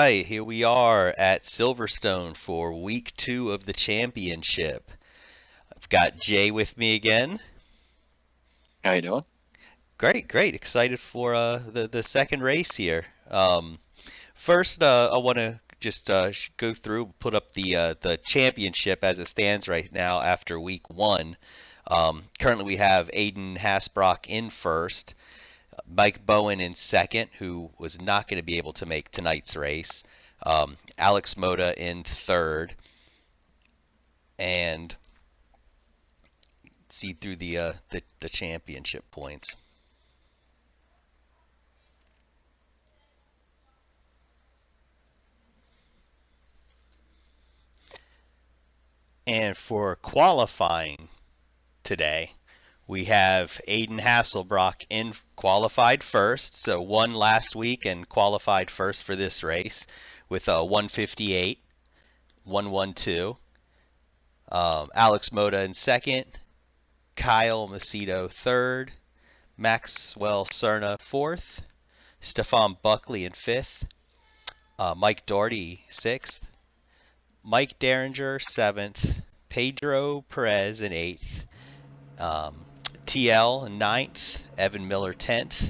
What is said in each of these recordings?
right, here we are at Silverstone for week 2 of the championship. I've got Jay with me again. How you doing? Great, great. Excited for the second race here. First, I want to just go through, put up the championship as it stands right now after week 1. Currently, we have Aiden Hasbrock in first, Mike Bowen in second, who was not going to be able to make tonight's race. Alex Moda in third, and see through the championship points. And for qualifying today, we have Aiden Hasselbrock in qualified first, so won last week and qualified first for this race with a 158, 112. Alex Moda in second, Kyle Macedo third, Maxwell Cerna fourth, Stefan Buckley in fifth, Mike Doherty sixth, Mike Derringer seventh, Pedro Perez in eighth, TL in ninth, Evan Miller 10th,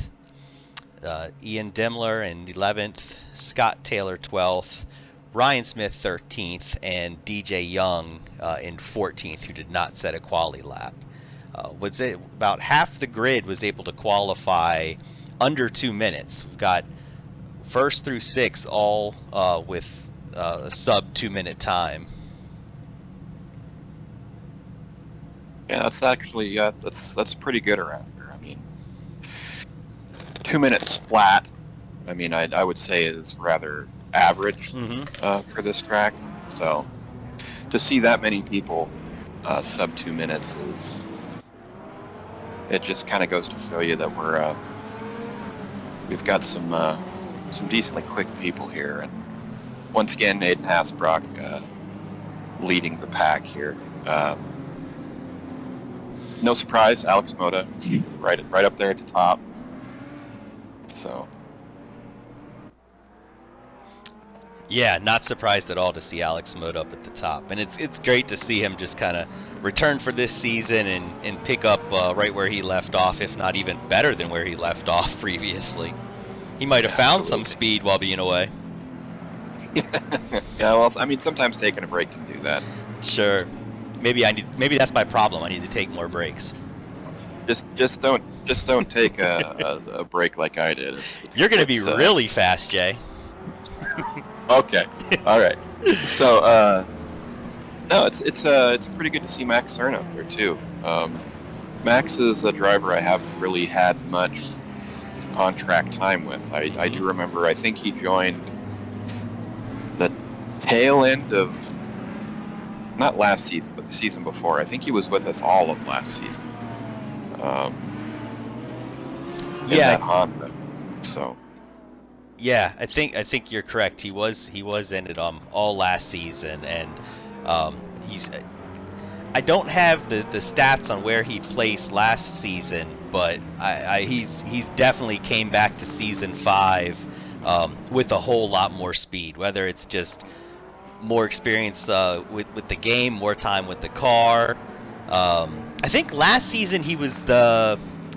Ian Demler in 11th, Scott Taylor 12th, Ryan Smith 13th, and DJ Young in 14th, who did not set a quali lap. Was it about half the grid was able to qualify under 2 minutes. We've got first through 6 all with a sub 2-minute time. Yeah, that's actually that's pretty good around here. I mean, 2 minutes flat. I mean, I would say is rather average for this track. So to see that many people sub 2 minutes is it just kind of goes to show you that we've got some decently quick people here. And once again, Aiden Hasbrock leading the pack here. No surprise, Alex Moda, right up there at the top. So, yeah, not surprised at all to see Alex Moda up at the top, and it's great to see him just kind of return for this season and pick up right where he left off, if not even better than where he left off previously. He might have found some speed while being away. Yeah, well, I mean, sometimes taking a break can do that. Sure. Maybe that's my problem. I need to take more breaks. Just don't take a break like I did. You're gonna be really fast, Jay. Okay. All right. So no, it's pretty good to see Max Cerna up there too. Max is a driver I haven't really had much on track time with. I do remember. I think he joined the tail end of. Not last season, but the season before. I think he was with us all of last season. In that Honda. So. Yeah, I think you're correct. He was in it all last season, and he's. I don't have the stats on where he placed last season, but he's definitely came back to season 5 with a whole lot more speed. Whether it's just more experience with the game, more time with the car. I think last season he was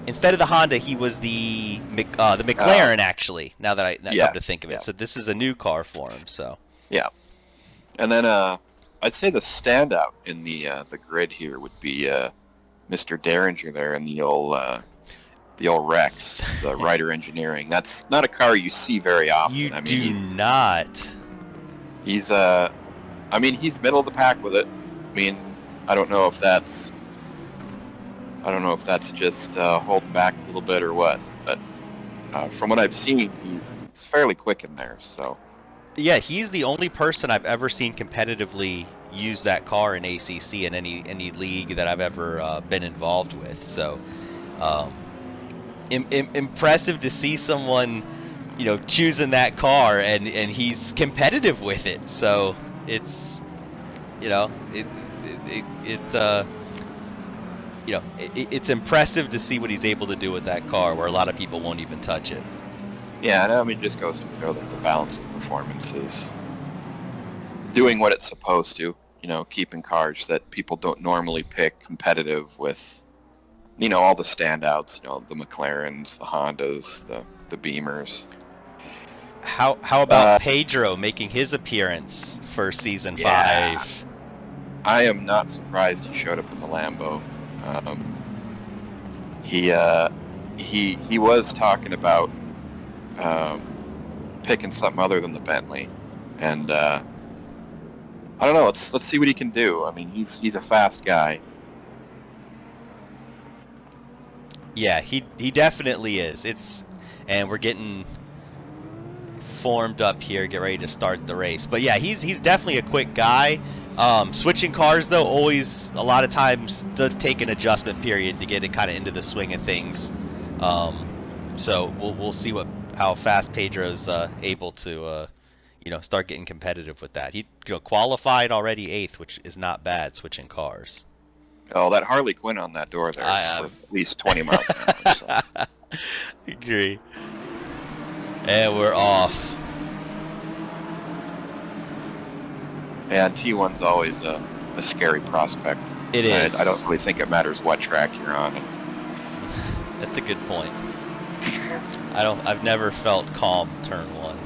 instead of the Honda, he was the McLaren actually. Now that I come to think of it, so this is a new car for him. So yeah, and then I'd say the standout in the grid here would be Mr. Derringer there in the old Rex, the Ryder Engineering. That's not a car you see very often. You do not. He's he's middle of the pack with it. I mean, I don't know if that's just holding back a little bit or what, but from what I've seen, he's fairly quick in there. So yeah, he's the only person I've ever seen competitively use that car in ACC in any league that I've ever been involved with. So impressive to see someone choosing that car, and he's competitive with it. So it's it's impressive to see what he's able to do with that car, where a lot of people won't even touch it. Yeah, and I mean, it just goes to show that the balance of performance is doing what it's supposed to. Keeping cars that people don't normally pick competitive with, all the standouts, the McLarens, the Hondas, the Beamers. How about Pedro making his appearance for season Yeah. 5? I am not surprised he showed up in the Lambo. He was talking about picking something other than the Bentley, and I don't know. Let's see what he can do. I mean, he's a fast guy. Yeah, he definitely is. And we're getting formed up here, get ready to start the race. But yeah, he's definitely a quick guy. Switching cars though, always a lot of times does take an adjustment period to get it kind of into the swing of things. So we'll see how fast Pedro's able to start getting competitive with that. He qualified already 8th, which is not bad switching cars. Oh, that Harley Quinn on that door there is I worth at least 20 miles an hour. So. Agree. And we're off. And T1's always a scary prospect. It is. I don't really think it matters what track you're on. That's a good point. I've never felt calm turn 1.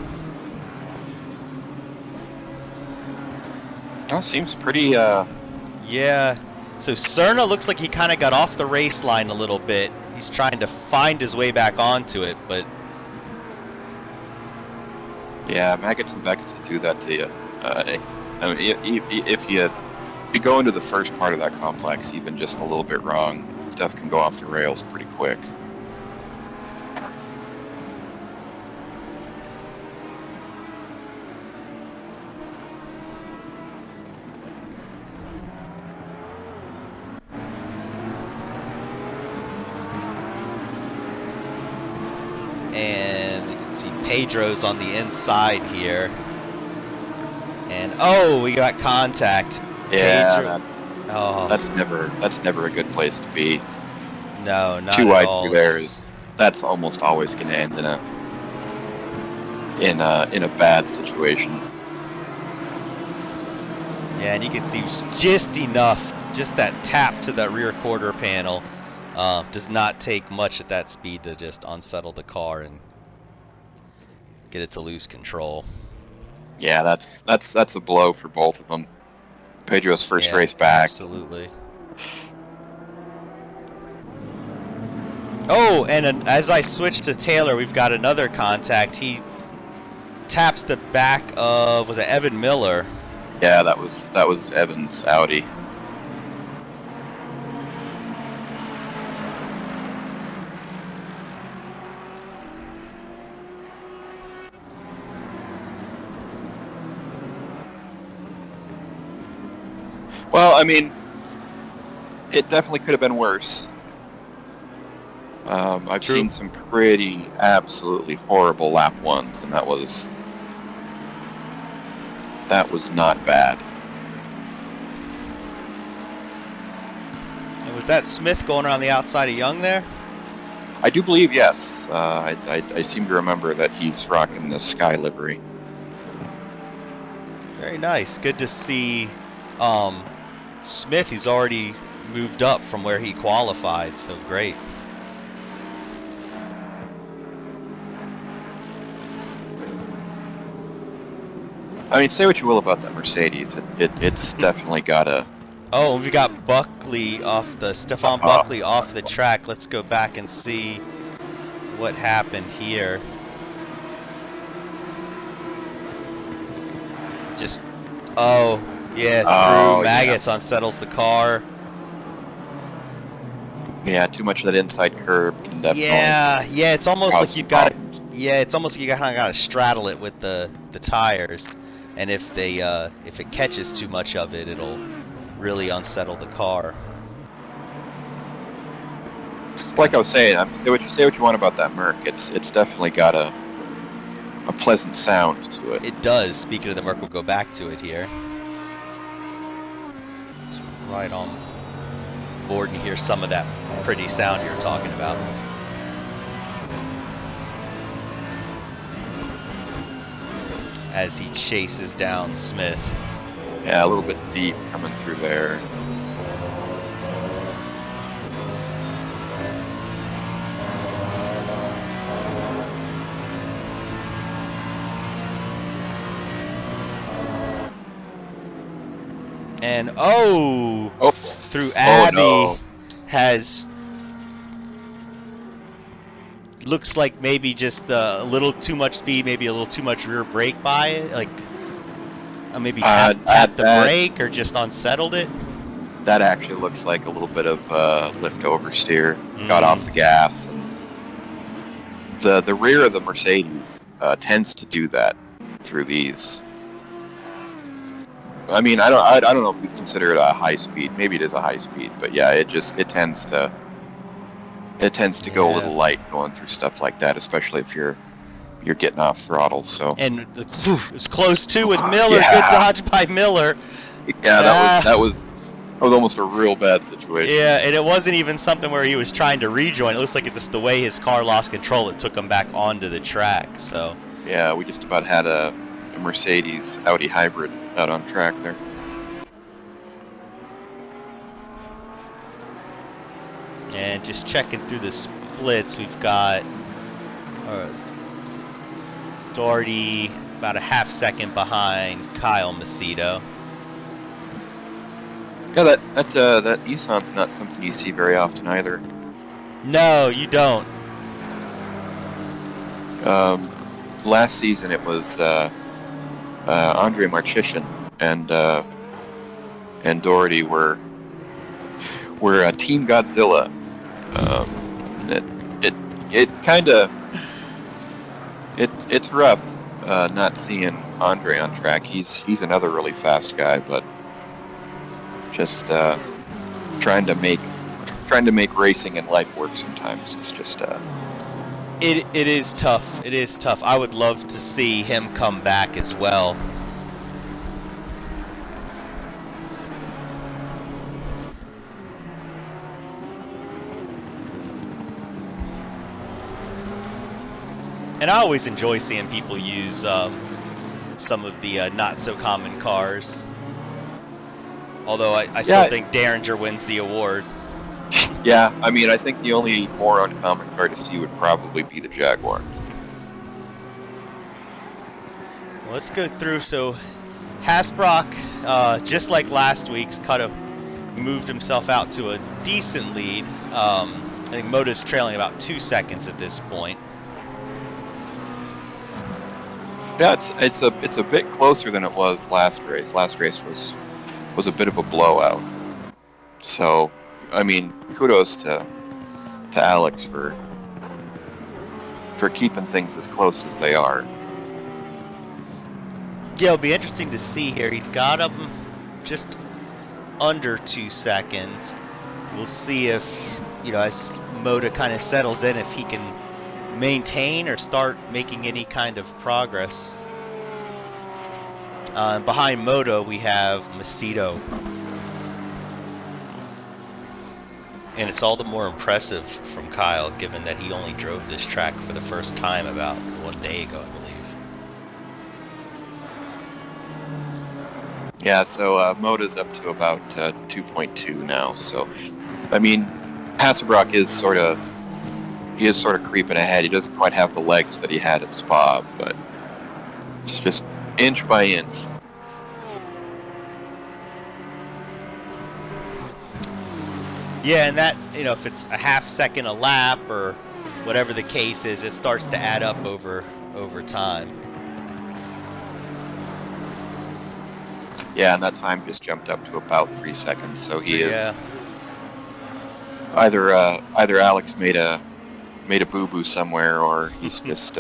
Oh, seems pretty. Yeah. So Cerna looks like he kind of got off the race line a little bit. He's trying to find his way back onto it, but yeah, maggots and Beckett's will do that to you. I mean, if you go into the first part of that complex even just a little bit wrong, stuff can go off the rails pretty quick. and you can see Pedro's on the inside here. And oh, we got contact. Yeah, Pedro, that's never a good place to be. No, not too at wide all. through there. That's almost always going to end in a bad situation. Yeah, and you can see just enough, just that tap to that rear quarter panel. Does not take much at that speed to just unsettle the car and get it to lose control. Yeah, that's a blow for both of them. Pedro's first race back. Absolutely. Oh, and as I switch to Taylor, we've got another contact. He taps the back of, was it Evan Miller? Yeah, that was Evan's Audi. Well, I mean, it definitely could have been worse. I've True. seen some pretty absolutely horrible lap ones, and that was not bad. And was that Smith going around the outside of Young there? I do believe yes. I seem to remember that he's rocking the Sky livery. Very nice. Good to see Smith. He's already moved up from where he qualified, so great. I mean, say what you will about that Mercedes, it's definitely got a... Oh, we got Buckley off Stefan Buckley off the track. Let's go back and see what happened here. Just, through maggots unsettles the car. Yeah, too much of that inside curb can definitely... Yeah, it's almost like you've got to... Yeah, it's almost like you kind of got to straddle it with the tires. And if it catches too much of it, it'll really unsettle the car. Like I was saying, say what you want about that Merc. It's definitely got a pleasant sound to it. It does. Speaking of the Merc, we'll go back to it here. Right on board and hear some of that pretty sound you're talking about. as he chases down Smith. Yeah, a little bit deep coming through there. And Oh, through oh Abby no. has looks like maybe just a little too much speed, maybe a little too much rear brake by it, like maybe tapped the That brake or just unsettled it. that actually looks like a little bit of lift oversteer. Got Mm. off the gas. And the rear of the Mercedes tends to do that through these. I mean, I don't know if we consider it a high speed. Maybe it is a high speed, but yeah, it tends to go a Yeah. little light going through stuff like that, especially if you're getting off throttle. So And it was close too with Miller. Good yeah, dodge by Miller. yeah, Ah. that was almost a real bad situation. Yeah, and it wasn't even something where he was trying to rejoin. It looks like it's just the way his car lost control. It took him back onto the track. So Yeah, we just about had a Mercedes Audi hybrid out on track there. and just checking through the splits, we've got Doherty about a half second behind Kyle Macedo. Yeah, that Nissan's not something you see very often either. No, you don't. Last season it was Andre Marcheshin and Doherty were Team Godzilla. It kind of it's rough not seeing Andre on track. He's another really fast guy, but just trying to make racing and life work sometimes. It's just It is tough. It is tough. I would love to see him come back as well. And I always enjoy seeing people use some of the not so common cars. Although I still think Derringer wins the award. Yeah, I mean, I think the only more uncommon car to see would probably be the Jaguar. Let's go through. So Hasbrock, just like last week's, kind of moved himself out to a decent lead. I think Moto's trailing about 2 seconds at this point. Yeah, it's a bit closer than it was last race. Last race was a bit of a blowout. So, I mean, kudos to Alex for keeping things as close as they are. Yeah, it'll be interesting to see here. He's got him just under 2 seconds. We'll see if, as Moto kind of settles in, if he can maintain or start making any kind of progress. Behind Moto, we have Macedo. And it's all the more impressive from Kyle, given that he only drove this track for the first time about 1 day ago, I believe. Yeah, so Moda's up to about 2.2 now. So, I mean, Hasselbrock is sort of creeping ahead. He doesn't quite have the legs that he had at Spa, but it's just inch by inch. Yeah, and that, if it's a half second a lap or whatever the case is, it starts to add up over time. Yeah, and that time just jumped up to about 3 seconds. So he Yeah. is either Alex made a boo-boo somewhere, or he's just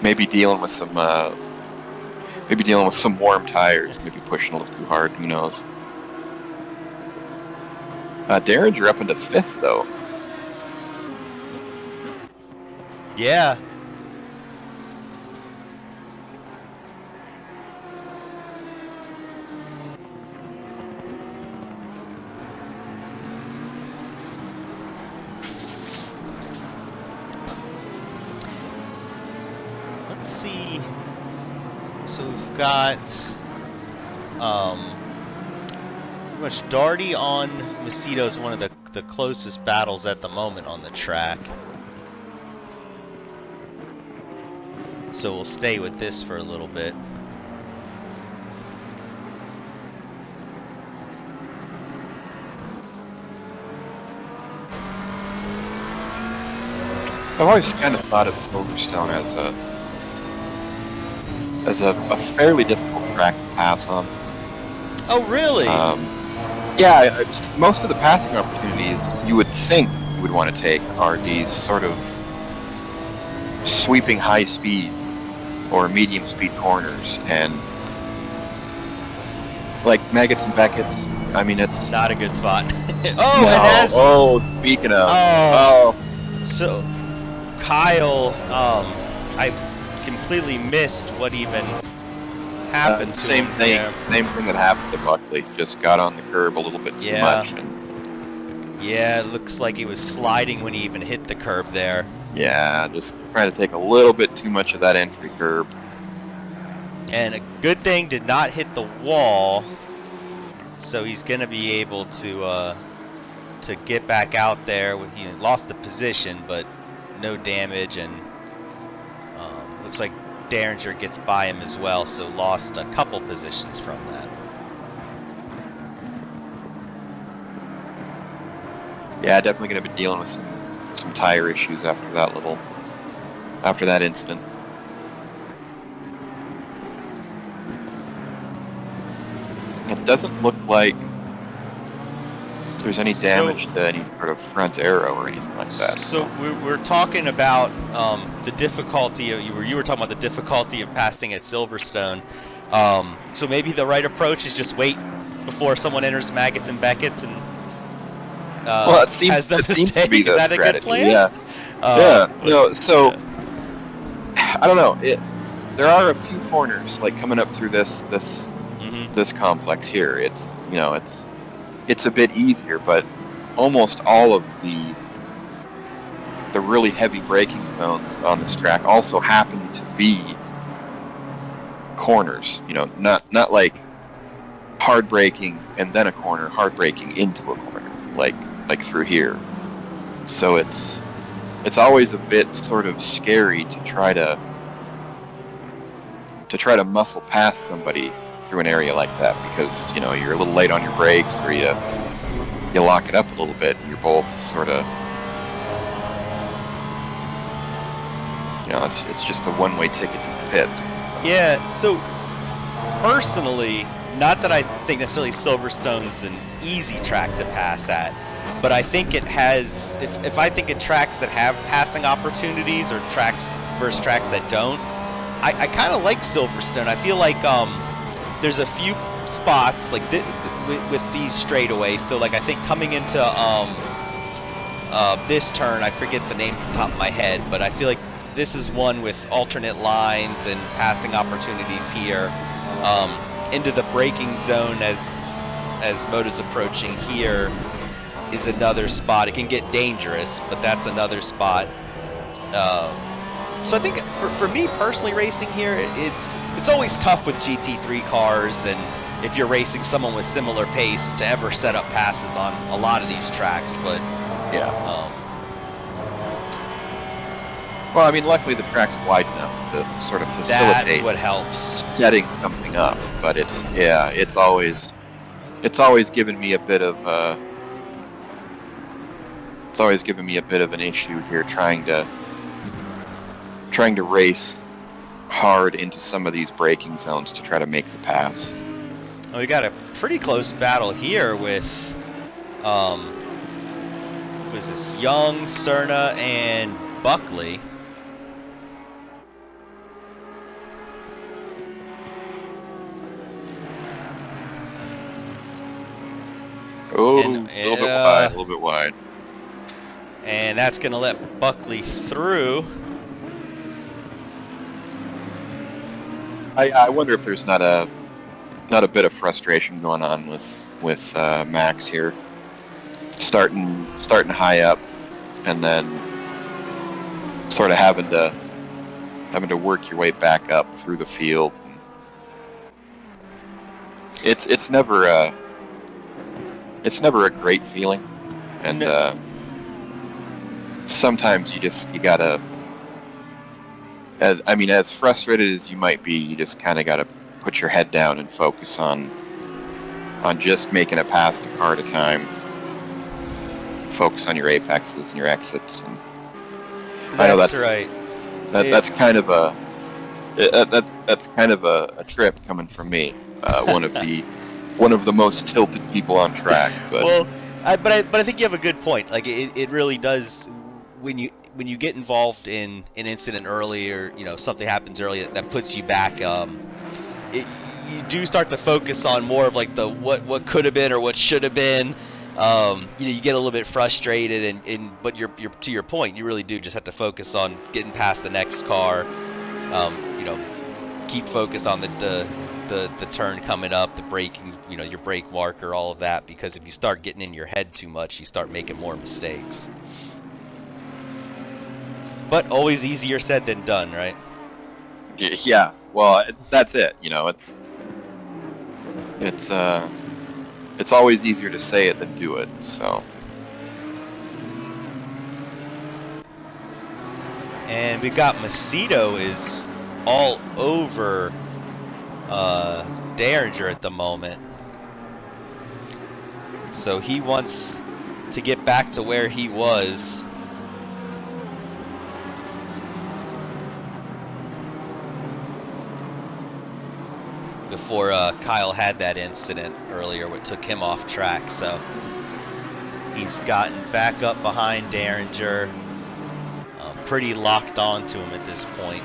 maybe dealing with some warm tires, maybe pushing a little too hard. Who knows? Derringer up into 5th though. Yeah. Let's see. got pretty much Darty on Macedo is one of the closest battles at the moment on the track. So we'll stay with this for a little bit. I've always kind of thought of Silverstone as a fairly difficult track to pass on. Oh, really? Yeah, most of the passing opportunities you would think you would want to take are these sort of sweeping high speed or medium speed corners, and like Maggots and Beckett's, I mean, it's not a good spot. Speaking of, so Kyle, I completely missed what even happened to same him. thing. Yeah. Same thing that happened to Buckley. Just got on the curb a little bit too much. Yeah, it looks like he was sliding when he even hit the curb there. Yeah, just trying to take a little bit too much of that entry curb. And a good thing did not hit the wall, so he's going to be able to get back out there. He lost the position, but no damage, and looks like Derringer gets by him as well, so lost a couple positions from that. Yeah, definitely going to be dealing with some tire issues after that incident. It doesn't look like there's any damage to any sort of front arrow or anything like that. So we're talking about the difficulty of, you were talking about the difficulty of passing at Silverstone. So maybe the right approach is just wait before someone enters Maggots and Beckett's and it seems to be the Is that strategy. a good plan? Yeah. I don't know. There are a few corners like coming up through this complex here. It's a bit easier, but almost all of the really heavy braking zones on this track also happen to be corners. Not like hard braking and then a corner, hard braking into a corner, like through here. So it's always a bit sort of scary to try to muscle past somebody through an area like that, because you're a little late on your brakes, or you lock it up a little bit, and you're both sort of it's just a one-way ticket to the pit. Yeah, so personally, not that I think necessarily Silverstone's an easy track to pass at, but I think it has, if I think of tracks that have passing opportunities or tracks versus tracks that don't, I kind of like Silverstone. I feel like there's a few spots like with these straightaways. So like I think coming into this turn, I forget the name off the top of my head, but I feel like this is one with alternate lines and passing opportunities here. Into the braking zone as Moto's approaching here is another spot. It can get dangerous, but that's another spot. So I think for me personally, racing here, it's always tough with GT3 cars, and if you're racing someone with similar pace, to ever set up passes on a lot of these tracks. But yeah. Well, I mean, luckily the track's wide enough to sort of facilitate. That's what helps. Setting something up, but it's always given me a bit of an issue here trying to race hard into some of these braking zones to try to make the pass. Well, we got a pretty close battle here with was this Young, Cerna, and Buckley. Oh, a little bit wide. And that's going to let Buckley through. I wonder if there's not a bit of frustration going on with Max here, starting high up, and then sort of having to work your way back up through the field. it's never a great feeling, and No, sometimes you gotta. As frustrated as you might be, you just kind of gotta put your head down and focus on just making it past a car at a time. Focus on your apexes and your exits. And I know that's right. that's kind of a that's kind of a trip coming from me. One of the most tilted people on track, but Well, but I think you have a good point. Like it really does when you get involved in an incident early, or something happens early that puts you back. You do start to focus on more of like the what could have been or what should have been. You get a little bit frustrated, but you're to your point, you really do just have to focus on getting past the next car. Keep focused on the turn coming up, the braking, your brake marker, all of that. Because if you start getting in your head too much, you start making more mistakes. But always easier said than done, right? yeah. Well, that's it. It's always easier to say it than do it. So. And we got Macedo is all over Derringer at the moment. So he wants to get back to where he was. Before Kyle had that incident earlier, what took him off track. So he's gotten back up behind Derringer. Pretty locked on to him at this point.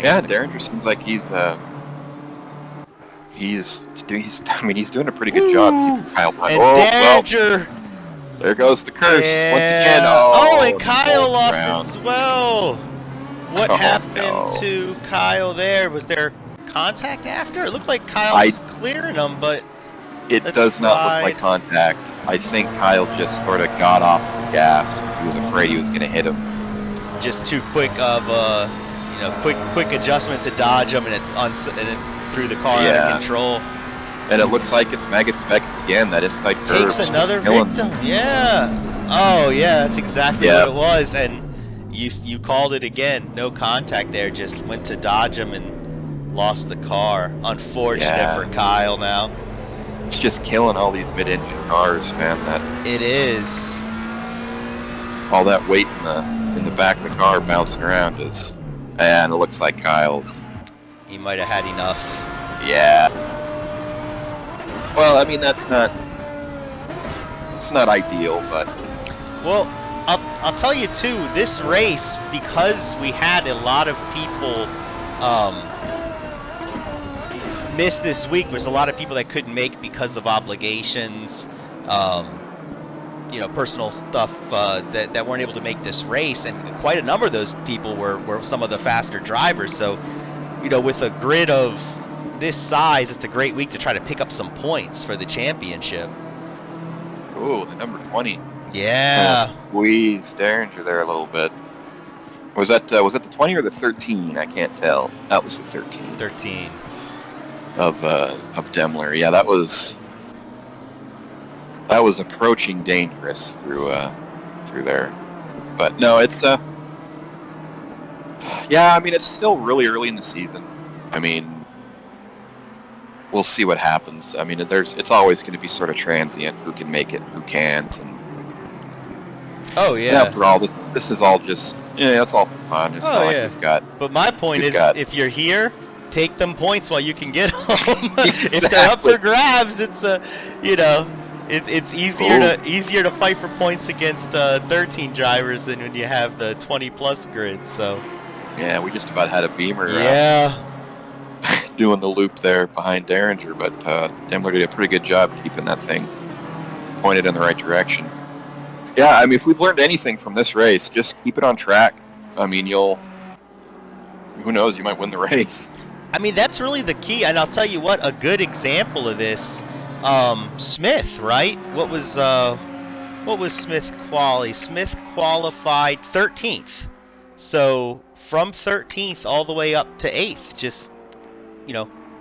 Yeah, Derringer seems like he's doing a pretty good job keeping Kyle behind. And Derringer. Well, there goes the curse once again. And Kyle lost as well. What happened to Kyle there? Was there contact after? It looked like Kyle was clearing him, but it does not look like contact. I think Kyle just sort of got off the gas. He was afraid he was going to hit him. Just too quick of quick adjustment to dodge him, and it threw the car out of control. And it looks like it's Magus Beckett again. That inside curve takes another victim. Yeah. Oh yeah, that's exactly what it was. And you called it again. No contact there. Just went to dodge him and lost the car. Unfortunate for Kyle now. It's just killing all these mid-engine cars, man. It is. All that weight in the back of the car bouncing around and it looks like Kyle's. He might have had enough. Yeah. Well, I mean it's not ideal, but. Well, I'll tell you too. This race, because we had a lot of people miss this week. There's a lot of people that couldn't make because of obligations, personal stuff that weren't able to make this race, and quite a number of those people were some of the faster drivers. So, with a grid of this size, it's a great week to try to pick up some points for the championship. Ooh, the number 20. Yeah. Squeezed Derringer there a little bit. Was that the 20 or the 13? I can't tell. That was the 13. 13. Of Demler. Yeah, that was approaching dangerous through there. But no, it's yeah, I mean it's still really early in the season. I mean, we'll see what happens. I mean, it's always going to be sort of transient who can make it and who can't. And after all, this is all just it's all for fun. It's not like we've got. But my point is, if you're here, take them points while you can get them. If they're up for grabs, it's it's easier to fight for points against 13 drivers than when you have the 20+ grid. So. Yeah, we just about had a Beamer. Doing the loop there behind Derringer, but Demler did a pretty good job keeping that thing pointed in the right direction. Yeah, I mean, if we've learned anything from this race, just keep it on track. I mean, who knows, you might win the race. I mean, that's really the key, and I'll tell you what, a good example of this, Smith, right? What was, what was Smith quali? Smith qualified 13th. So from 13th all the way up to 8th, just,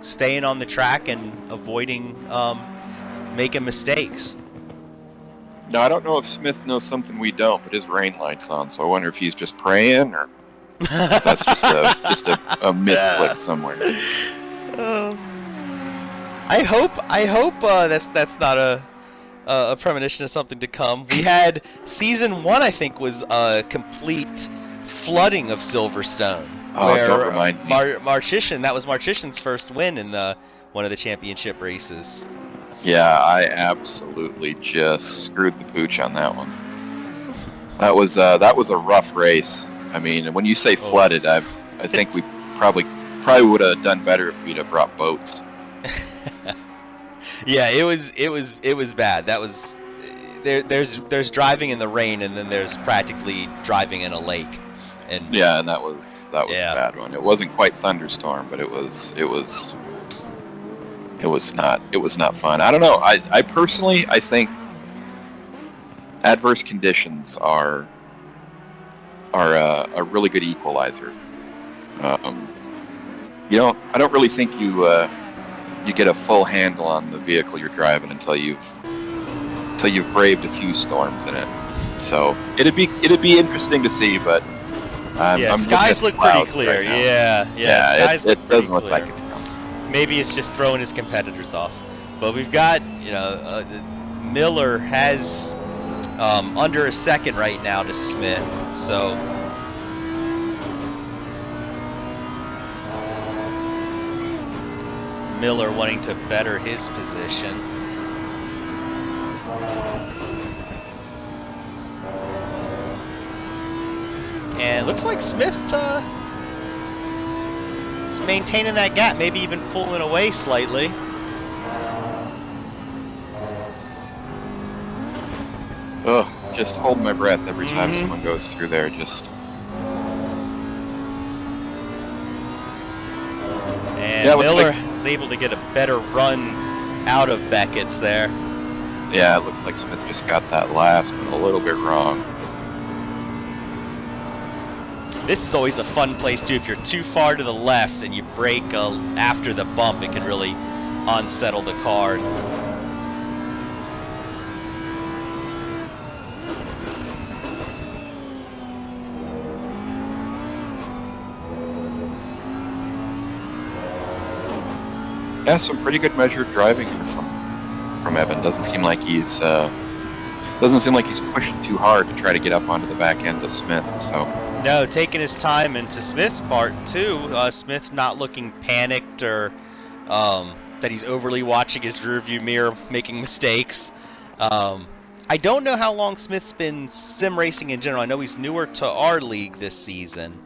staying on the track and avoiding making mistakes. Now, I don't know if Smith knows something we don't, but his rain light's on, so I wonder if he's just praying or if that's just a misclick somewhere. I hope that's not a premonition of something to come. We had season 1, I think, was a complete flooding of Silverstone. Oh, don't remind me. That was Marchician's first win in one of the championship races. Yeah, I absolutely just screwed the pooch on that one. That was a rough race. I mean, when you say flooded, I think we probably would have done better if we'd have brought boats. Yeah, it was bad. That was there's driving in the rain, and then there's practically driving in a lake. And that was a bad one. It wasn't quite thunderstorm, but it was not fun. I don't know. I personally think adverse conditions are a really good equalizer. I don't really think you get a full handle on the vehicle you're driving until you've braved a few storms in it. So it'd be interesting to see, but I'm skies look pretty clear. Right It doesn't look like it's coming. Maybe it's just throwing his competitors off. But we've got, Miller has under a second right now to Smith. So Miller wanting to better his position. And it looks like Smith is maintaining that gap, maybe even pulling away slightly. Oh, just hold my breath every time someone goes through there. And Miller was able to get a better run out of Beckett's there. Yeah, it looked like Smith just got that last one a little bit wrong. This is always a fun place too. If you're too far to the left and you brake after the bump, it can really unsettle the car. Yeah, some pretty good measured driving here from Evan. Doesn't seem like he's pushing too hard to try to get up onto the back end of Smith. So no, taking his time, and to Smith's part too. Smith not looking panicked or that he's overly watching his rearview mirror, making mistakes. I don't know how long Smith's been sim racing in general. I know he's newer to our league this season.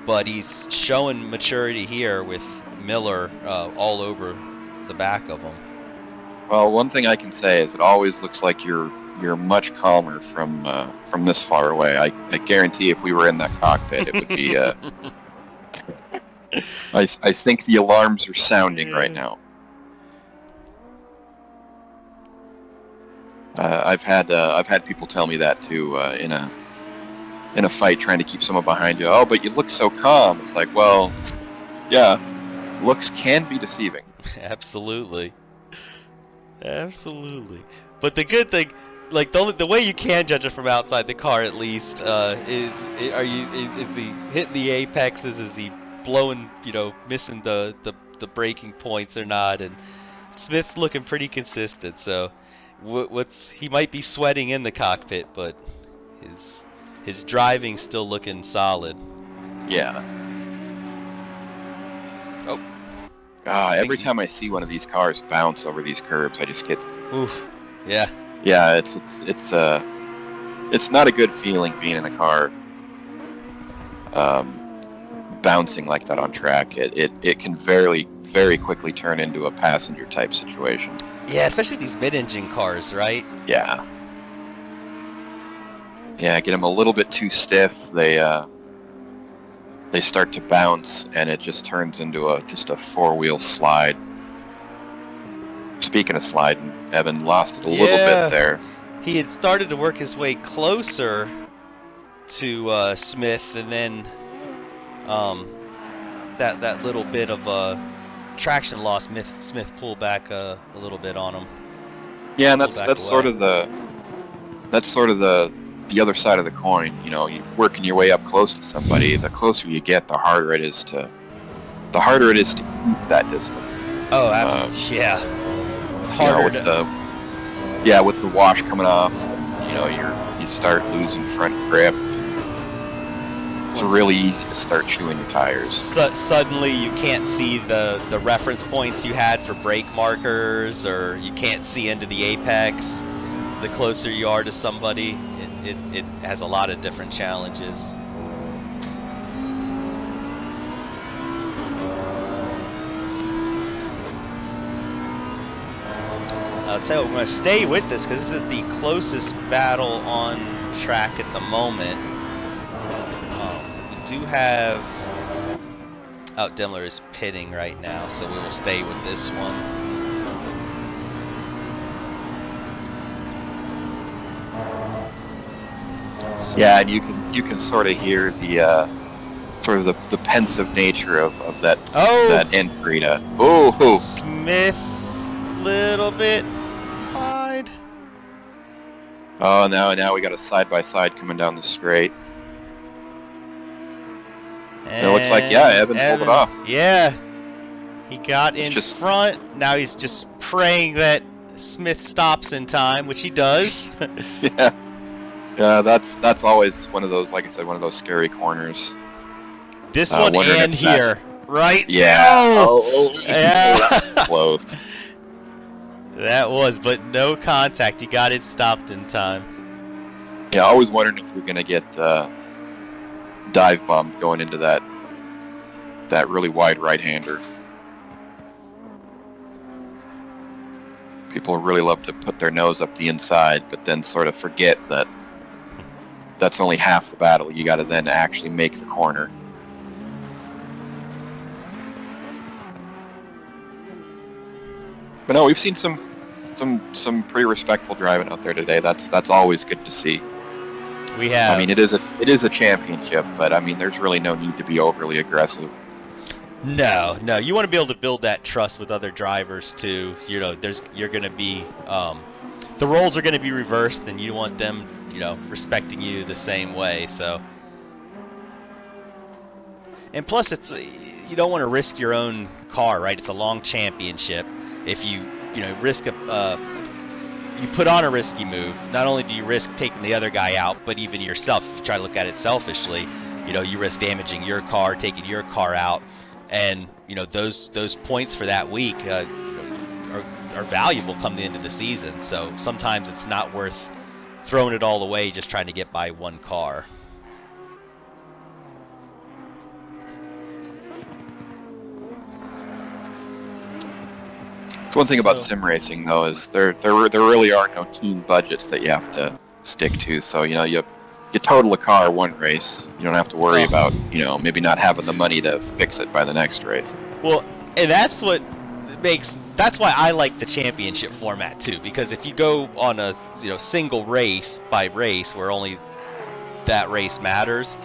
But he's showing maturity here with Miller all over the back of him. Well, one thing I can say is it always looks like you're much calmer from this far away. I guarantee if we were in that cockpit, it would be. I think the alarms are sounding right now. I've had people tell me that too in a fight trying to keep someone behind you. Oh, but you look so calm. It's like, well, yeah, looks can be deceiving. Absolutely. But the good thing, like the way you can judge it from outside the car at least, is he hitting the apexes? Is he blowing, missing the braking points or not? And Smith's looking pretty consistent. So he might be sweating in the cockpit, but his driving's still looking solid. Yeah. Oh. Every time I see one of these cars bounce over these curbs, I just get. Oof. Yeah. Yeah, it's not a good feeling being in a car bouncing like that on track. It can very, very quickly turn into a passenger type situation. Yeah, especially these mid-engine cars, right? Yeah. Yeah, get them a little bit too stiff. They start to bounce, and it just turns into just a four-wheel slide. Speaking of sliding, Evan lost it a little bit Yeah, there. he had started to work his way closer to Smith, and then that little bit of traction loss, Smith pulled back a little bit on him. Yeah, and Pulled that's back that's sort away. of the other side of the coin. You know, you working your way up close to somebody. The closer you get, the harder it is to keep that distance. Oh, yeah. You know, Harder to. with the wash coming off, and you start losing front grip. It's really easy to start chewing your tires. Suddenly, you can't see the reference points you had for brake markers, or you can't see into the apex. The closer you are to somebody, it has a lot of different challenges. I'll tell you, we're going to stay with this because this is the closest battle on track at the moment. We do have... Oh, Demler is pitting right now, so we will stay with this one. So, yeah, and you can sort of hear the pensive nature of that entry to Smith, little bit wide. Oh, now we got a side by side coming down the straight. And it looks like Evan pulled it off. Yeah, he got in front. Now he's just praying that Smith stops in time, which he does. Yeah, that's always one of those, like I said, one of those scary corners. This one and here, right? Yeah. Yeah. Close. That was, but no contact. He got it stopped in time. Yeah, I always wondered if we're gonna get dive bomb going into that really wide right-hander. People really love to put their nose up the inside, but then sort of forget that that's only half the battle. You got to then actually make the corner. But no, we've seen some pretty respectful driving out there today. That's always good to see. We have. I mean, it is a championship, but I mean, there's really no need to be overly aggressive. No. You want to be able to build that trust with other drivers too. You're going to be, the roles are going to be reversed, and you want them, respecting you the same way. So, and plus, you don't want to risk your own car, right? It's a long championship. If you risk you put on a risky move, not only do you risk taking the other guy out, but even yourself. If you try to look at it selfishly, you risk damaging your car, taking your car out, and those points for that week are valuable come the end of the season. So sometimes it's not worth throwing it all away just trying to get by one car. One thing about sim racing, though, is there really are no team budgets that you have to stick to. So you total a car one race, you don't have to worry about maybe not having the money to fix it by the next race. Well, and that's why I like the championship format too. Because if you go on a single race by race where only that race matters,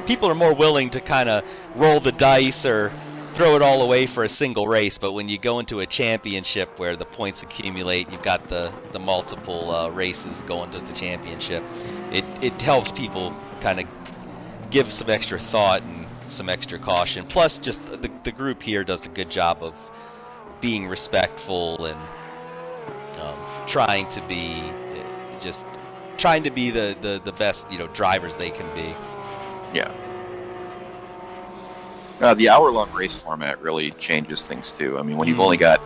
people are more willing to kind of roll the dice or throw it all away for a single race. But when you go into a championship where the points accumulate, you've got the multiple races going to the championship, it helps people kind of give some extra thought and some extra caution. Plus, just the group here does a good job of being respectful and trying to be the best drivers they can be. Yeah. The hour-long race format really changes things too. I mean, when you've only got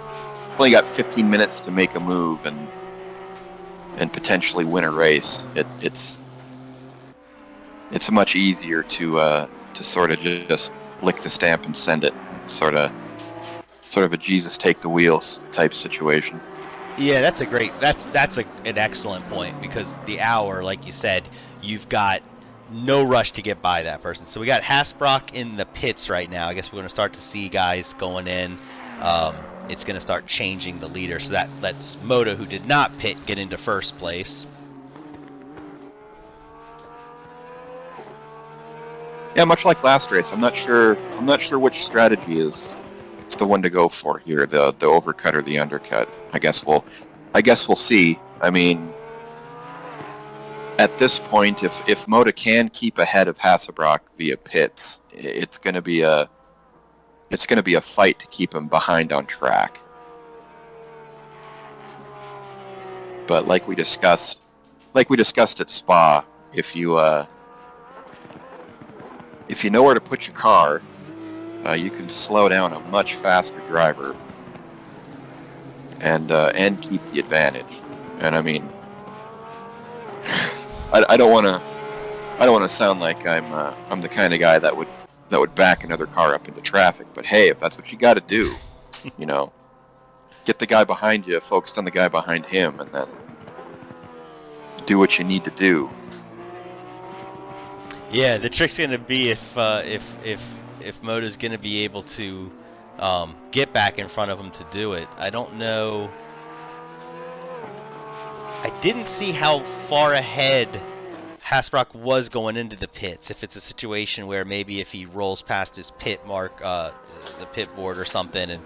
15 minutes to make a move and potentially win a race, it's much easier to sort of just lick the stamp and send it. Sort of a Jesus take the wheels type situation. Yeah, that's an excellent point, because the hour, like you said, you've got no rush to get by that person. So we got Hasbrock in the pits right now. I guess we're going to start to see guys going in. it's going to start changing the leader. So that lets Moto, who did not pit, get into first place. Yeah, much like last race, I'm not sure which strategy is the one to go for here, the overcut or the undercut. I guess we'll see. I mean, at this point, if Moda can keep ahead of Hasselbrock via pits, it's going to be a fight to keep him behind on track. But like we discussed at Spa, if you know where to put your car, you can slow down a much faster driver and keep the advantage. And I mean, I don't want to sound like I'm the kind of guy that would back another car up into traffic. But hey, if that's what you got to do, get the guy behind you focused on the guy behind him, and then do what you need to do. Yeah, the trick's gonna be if Moto's gonna be able to get back in front of him to do it. I don't know. I didn't see how far ahead Hasbrock was going into the pits. If it's a situation where maybe if he rolls past his pit mark, the pit board or something,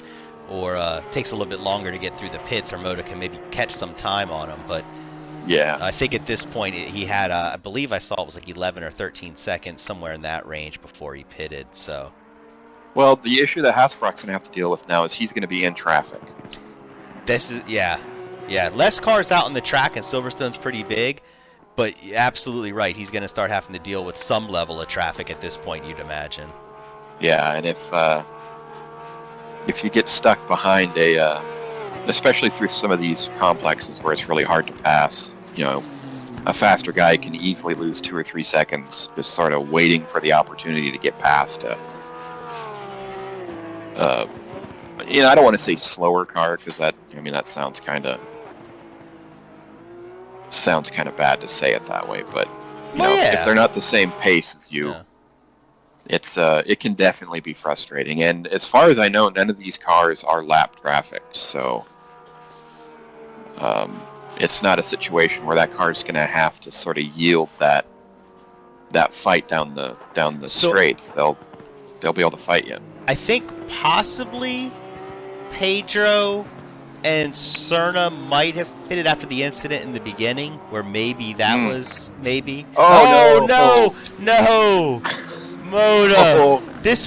or takes a little bit longer to get through the pits, or Moto can maybe catch some time on him. But yeah, I think at this point he had, I believe I saw it was like 11 or 13 seconds, somewhere in that range before he pitted. So, well, the issue that Hasbrock's going to have to deal with now is he's going to be in traffic. This is less cars out on the track, and Silverstone's pretty big. But you're absolutely right. He's going to start having to deal with some level of traffic at this point, you'd imagine. Yeah, and if you get stuck behind especially through some of these complexes where it's really hard to pass, a faster guy can easily lose 2 or 3 seconds just sort of waiting for the opportunity to get past I don't want to say slower car, because that sounds kind of bad to say it that way, but if they're not the same pace as you, it can definitely be frustrating. And as far as I know, none of these cars are lap trafficked, so it's not a situation where that car is going to have to sort of yield that fight down the straights. They'll be able to fight you. I think possibly Pedro and Cerna might have pitted after the incident in the beginning, where maybe that was maybe. Oh no, Moda. Oh, this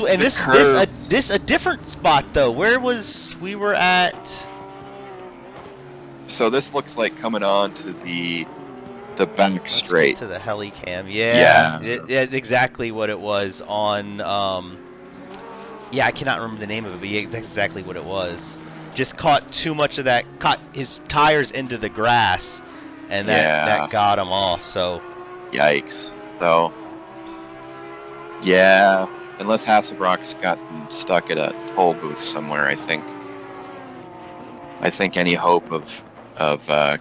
a different spot though. Where was we were at? So this looks like coming on to the back straight to the helicam. Yeah. Exactly what it was on. I cannot remember the name of it, but that's exactly what it was. Just caught too much of that. Caught his tires into the grass, and that got him off. So. Yikes. So. Yeah, unless Hasselbrock's gotten stuck at a toll booth somewhere, I think any hope of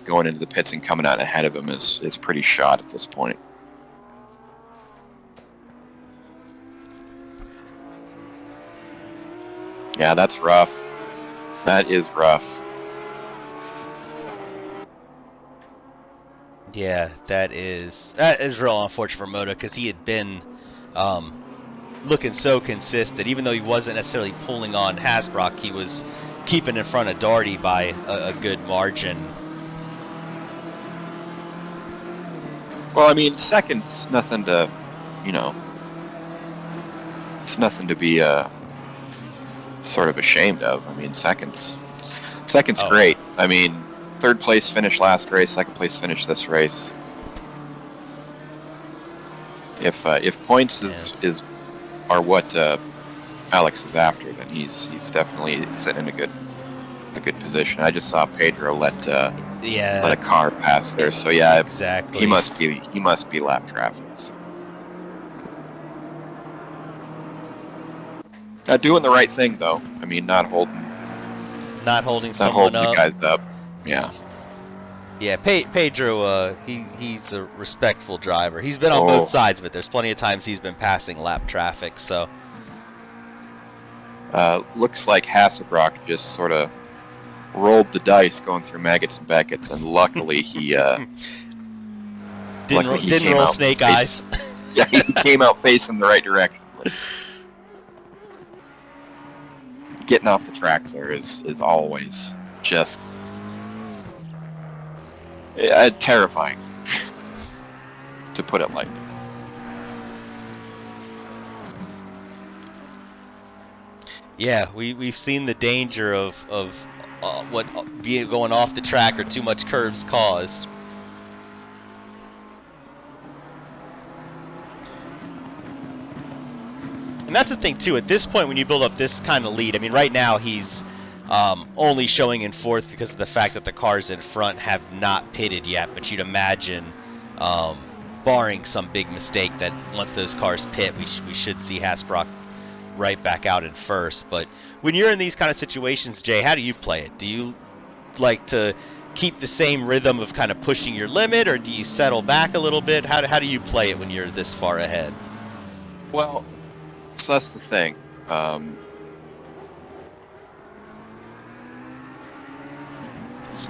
going into the pits and coming out ahead of him is pretty shot at this point. Yeah, that's rough. That is rough. Yeah, that is real unfortunate for Moto, because he had been looking so consistent. Even though he wasn't necessarily pulling on Hasbrock, he was keeping in front of Daugherty by a good margin. Well, I mean, second's nothing to, it's nothing to be sort of ashamed of. I mean, second's great. I mean, third place finish last race, second place finish this race. If points are what Alex is after, then he's definitely sitting in a good position. I just saw Pedro let a car pass there, so yeah, exactly. He must be lap traffic. So. Doing the right thing though. I mean, not holding someone up. You guys up. Yeah. Yeah, Pedro, he's a respectful driver. He's been on both sides of it. There's plenty of times he's been passing lap traffic, so. Looks like Hasselbrock just sort of rolled the dice going through Maggots and Beckett's, and luckily he Didn't came roll out snake face. eyes. Yeah, he came out facing the right direction. But getting off the track there is always just terrifying, to put it lightly. Yeah, we've seen the danger of what being going off the track or too much curbs caused. And that's the thing too. At this point, when you build up this kind of lead, I mean, right now he's only showing in fourth because of the fact that the cars in front have not pitted yet. But you'd imagine, barring some big mistake, that once those cars pit, we should see Hasbrock right back out in first. But when you're in these kind of situations, Jay, how do you play it? Do you like to keep the same rhythm of kind of pushing your limit, or do you settle back a little bit? How do you play it when you're this far ahead? Well, so that's the thing.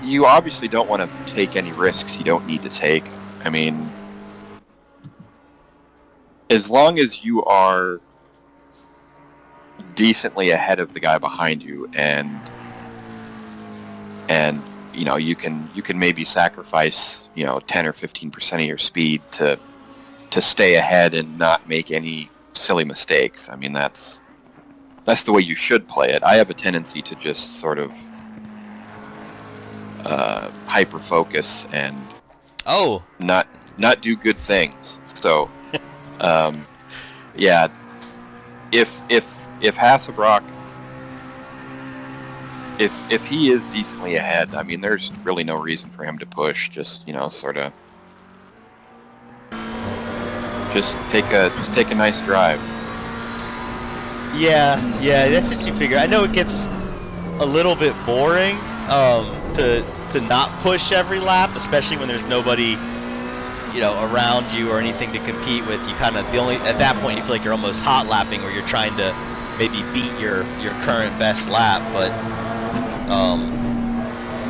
You obviously don't want to take any risks you don't need to take. I mean, as long as you are decently ahead of the guy behind you, and you know, you can maybe sacrifice 10 or 15% of your speed to stay ahead and not make any silly mistakes. I mean, that's the way you should play it. I have a tendency to just sort of hyper focus and not do good things. So yeah, if Hasselbrock, if he is decently ahead, I mean, there's really no reason for him to push. Just sort of just take a nice drive. Yeah, that's what you figure. I know it gets a little bit boring to not push every lap, especially when there's nobody around you or anything to compete with. You kind of at that point you feel like you're almost hot lapping, or you're trying to maybe beat your current best lap. But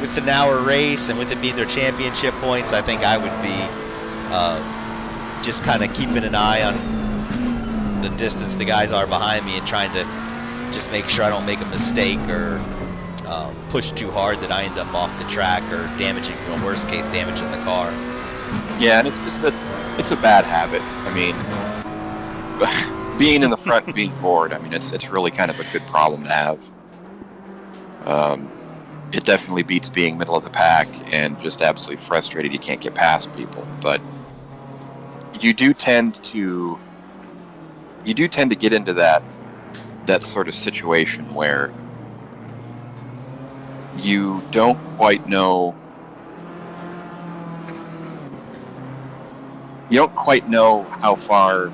with an hour race and with it being their championship points, I think I would be just kind of keeping an eye on the distance the guys are behind me and trying to just make sure I don't make a mistake or push too hard that I end up off the track or damaging, worst case, damaging the car. Yeah, and it's a bad habit. I mean, being in the front and being bored, I mean, it's really kind of a good problem to have. It definitely beats being middle of the pack and just absolutely frustrated you can't get past people. But you do tend to get into that sort of situation where you don't quite know how far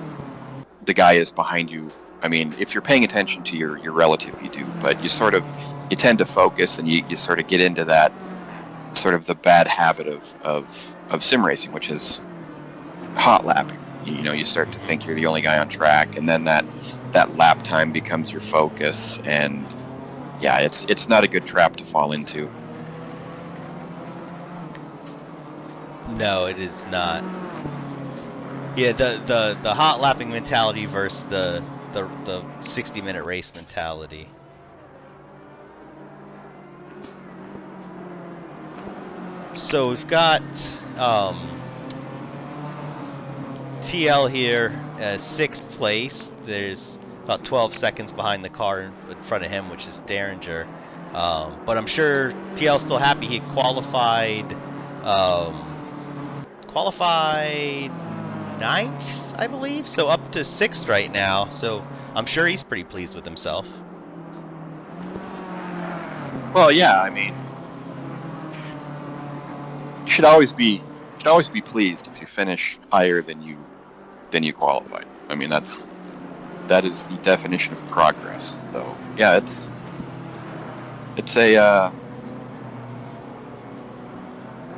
the guy is behind you. I mean, if you're paying attention to your relative, you do, but you tend to focus, and you sort of get into that sort of the bad habit of sim racing, which is hot lapping. You start to think you're the only guy on track, and then that lap time becomes your focus, and yeah, it's not a good trap to fall into. No, it is not. Yeah, the hot lapping mentality versus the 60-minute race mentality. So we've got TL here, 6th place. There's about 12 seconds behind the car in front of him, which is Derringer. But I'm sure TL's still happy he qualified 9th, I believe. So up to 6th right now. So I'm sure he's pretty pleased with himself. Well, yeah, I mean, you should always be pleased if you finish higher than you qualified. I mean, that is the definition of progress. So yeah, it's a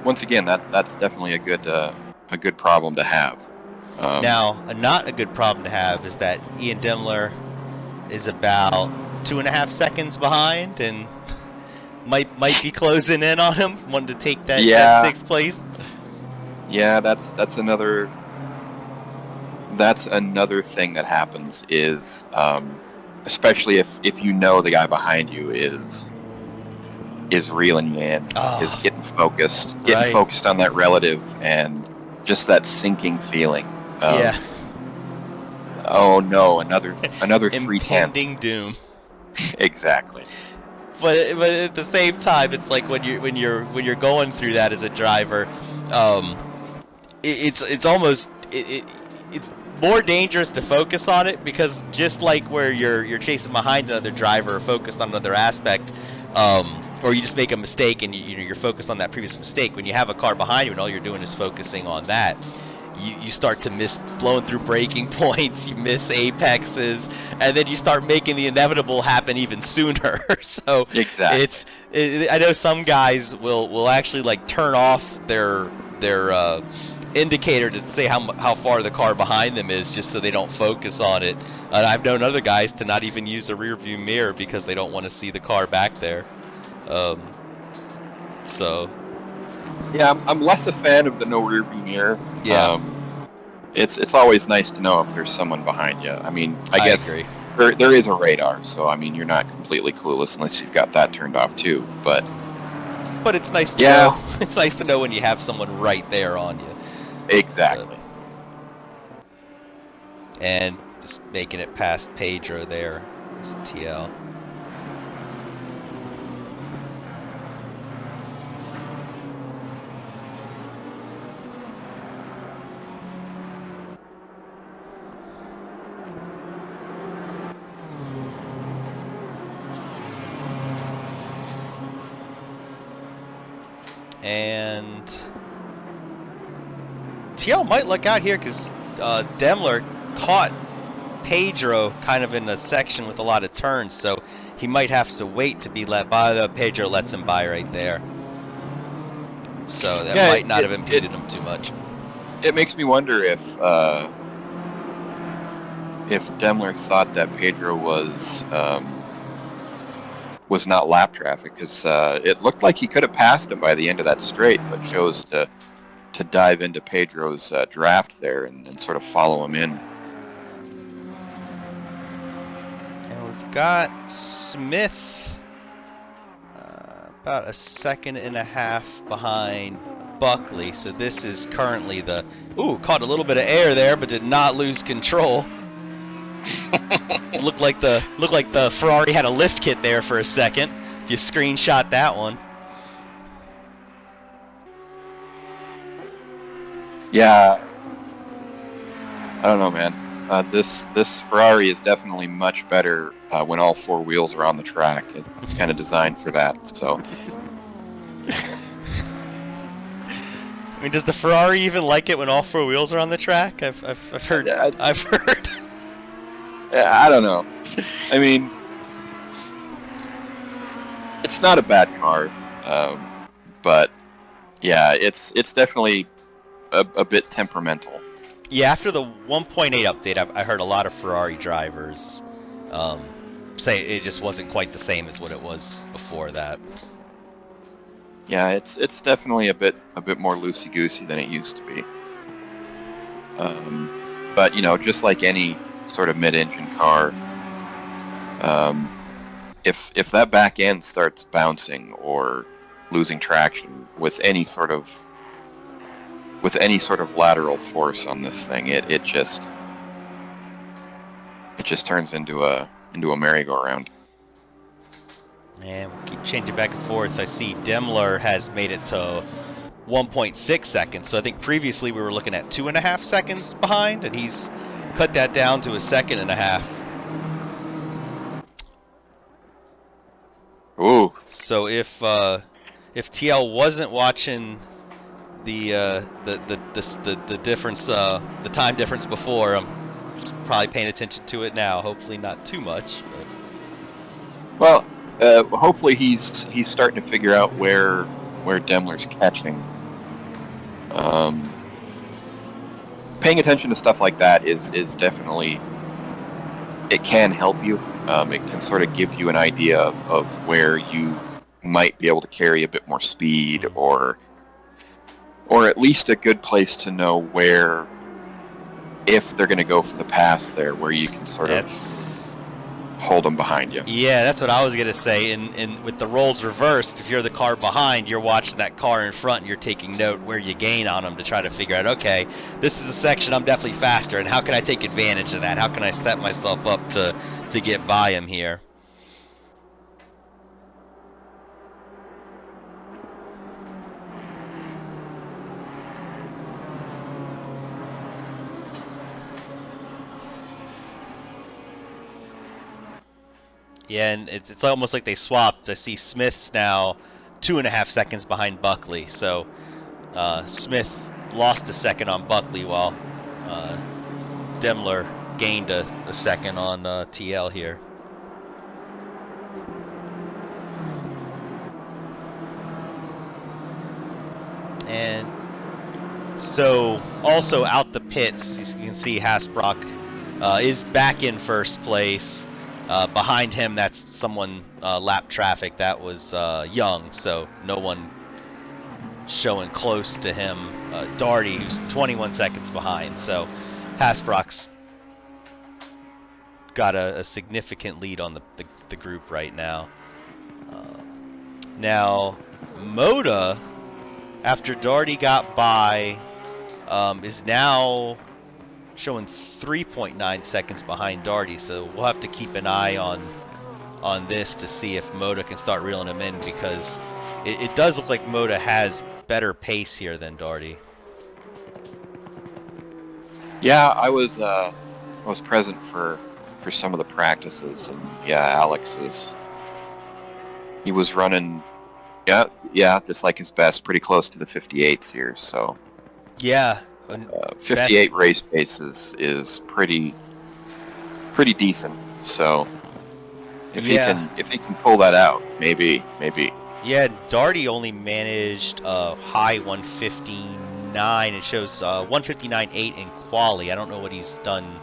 once again that's definitely a good problem to have. Now, not a good problem to have is that Ian Demler is about 2.5 seconds behind, and might be closing in on him, wanting to take that Yeah, sixth place. yeah, that's another thing that happens is, especially if you know the guy behind you is reeling you in, is Oh, getting right. focused on that relative, and just that sinking feeling Yeah. of, oh no, another 3/10. Impending doom. Exactly. But at the same time, it's like when you're going through that as a driver, um, it's almost it's more dangerous to focus on it, because just like where you're chasing behind another driver or focused on another aspect, or you just make a mistake and you're focused on that previous mistake. When you have a car behind you and all you're doing is focusing on that, you start to miss blowing through braking points, you miss apexes, and then you start making the inevitable happen even sooner. So Exactly. I know some guys will actually like turn off their indicator to say how far the car behind them is, just so they don't focus on it. And I've known other guys to not even use a rear view mirror because they don't want to see the car back there. Um, so Yeah, I'm less a fan of the no rear view mirror. yeah, It's always nice to know if there's someone behind you. I mean, I I guess agree. there is a radar, so I mean, you're not completely clueless unless you've got that turned off too. But But it's nice to know. yeah, It's nice to know when you have someone right there on you. Uh, exactly. and just making it past Pedro there. It's TL. And TL might look out here because Demler caught Pedro kind of in a section with a lot of turns, so he might have to wait to be let by. Pedro lets him by right there, so that Yeah, might not have impeded him too much. it makes me wonder if Demler thought that Pedro was not lap traffic, because it looked like he could have passed him by the end of that straight, but chose to dive into Pedro's draft there and sort of follow him in. And we've got Smith about a second and a half behind Buckley. So this is currently caught a little bit of air there, but did not lose control. looked like the Ferrari had a lift kit there for a second. If you screenshot that one. Yeah, I don't know, man. This Ferrari is definitely much better when all four wheels are on the track. It's kind of designed for that. So, I mean, does the Ferrari even like it when all four wheels are on the track? I've heard. I, I've heard. I don't know. I mean, it's not a bad car, but yeah, it's definitely a bit temperamental. Yeah, after the 1.8 update, I heard a lot of Ferrari drivers say it just wasn't quite the same as what it was before that. Yeah, it's definitely a bit more loosey goosey than it used to be. But just like any sort of mid-engine car, if that back end starts bouncing or losing traction with any sort of lateral force on this thing, it just turns into a merry-go-round. And we'll keep changing back and forth. I see Demler has made it to 1.6 seconds. So I think previously we were looking at 2.5 seconds behind, and he's cut that down to a second and a half. Ooh. So if TL wasn't watching the difference, the time difference before, I'm probably paying attention to it now. Hopefully not too much. But. Well, hopefully he's starting to figure out where Demler's catching. Paying attention to stuff like that is definitely, it can help you. It can sort of give you an idea of where you might be able to carry a bit more speed, or at least a good place to know where, if they're going to go for the pass there, where you can sort of hold them behind you. Yeah, that's what I was going to say. And with the roles reversed, if you're the car behind, you're watching that car in front and you're taking note where you gain on them to try to figure out, okay, this is a section I'm definitely faster, and how can I take advantage of that? How can I set myself up to get by him here? Yeah, and it's almost like they swapped. I see Smith's now 2.5 seconds behind Buckley. So Smith lost a second on Buckley while Demler gained a second on TL here. And so also out the pits, you can see Hasbrock is back in first place. Behind him, that's someone lapped traffic. That was Young, so no one showing close to him. Daugherty, who's 21 seconds behind. So Hasbrock's got a significant lead on the group right now. Now, Moda, after Daugherty got by, is now showing 3.9 seconds behind Daugherty, so we'll have to keep an eye on this to see if Moda can start reeling him in, because it does look like Moda has better pace here than Daugherty. Yeah, I was present for some of the practices, and yeah, he was running, just like his best, pretty close to the 58s here. So yeah, 58 race pace is pretty decent. So if he can pull that out, maybe. Yeah, Daugherty only managed high 159. It shows 159.8 in quali. I don't know what he's done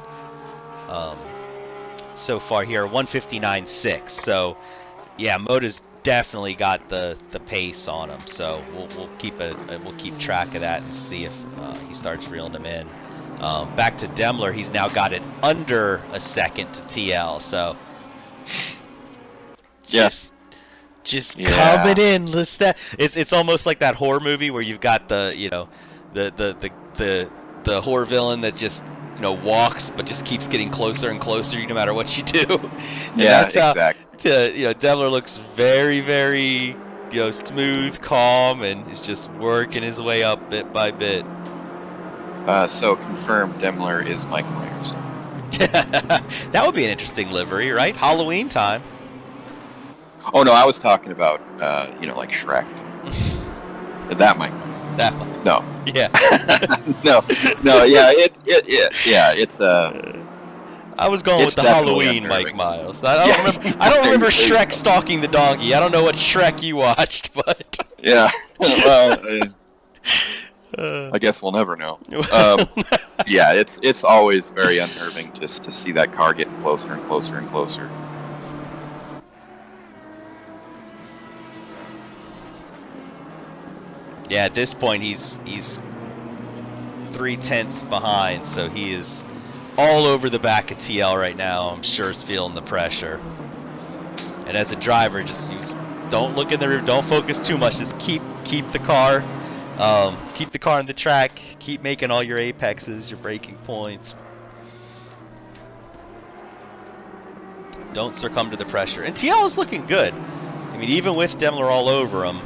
so far here. 159.6. So yeah, Moda's definitely got the pace on him. So we'll keep track of that and see if he starts reeling him in. Back to Demler, he's now got it under a second to TL. So just coming in. It's almost like that horror movie where you've got the horror villain that just walks but just keeps getting closer and closer no matter what you do. And that's how, exactly. Demler looks very, very smooth, calm, and is just working his way up bit by bit. So confirmed, Demler is Mike Myers. That would be an interesting livery, right? Halloween time. Oh no, I was talking about like Shrek. That might. That one. No. Yeah. no. Yeah. It's I was going with the Halloween Mike Miles. I don't remember Shrek stalking the donkey. I don't know what Shrek you watched, but yeah. Well, I guess we'll never know. Yeah, it's always very unnerving just to see that car getting closer and closer and closer. Yeah, at this point he's 3/10 behind, so he is all over the back of TL right now. I'm sure he's feeling the pressure. And as a driver, just don't look in the rear, don't focus too much. Just keep the car on the track. Keep making all your apexes, your braking points. Don't succumb to the pressure. And TL is looking good. I mean, even with Demler all over him.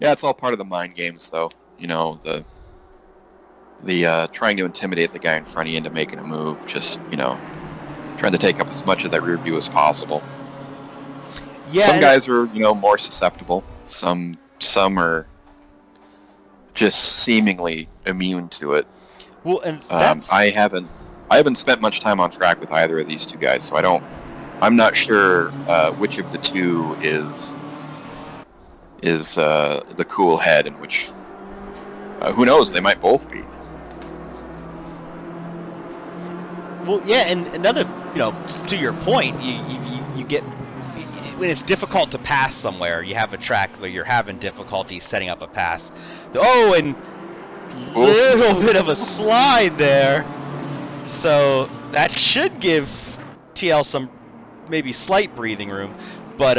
Yeah, it's all part of the mind games, though. The trying to intimidate the guy in front of you into making a move. Just trying to take up as much of that rear view as possible. Yeah. Some guys are more susceptible. Some are just seemingly immune to it. Well, and I haven't spent much time on track with either of these two guys, so I'm not sure which of the two is is the cool head, in which who knows, they might both be. Well, yeah, and another, to your point, you get when it's difficult to pass somewhere, you have a track where you're having difficulty setting up a pass. Oh, and little bit of a slide there, so that should give TL some maybe slight breathing room. But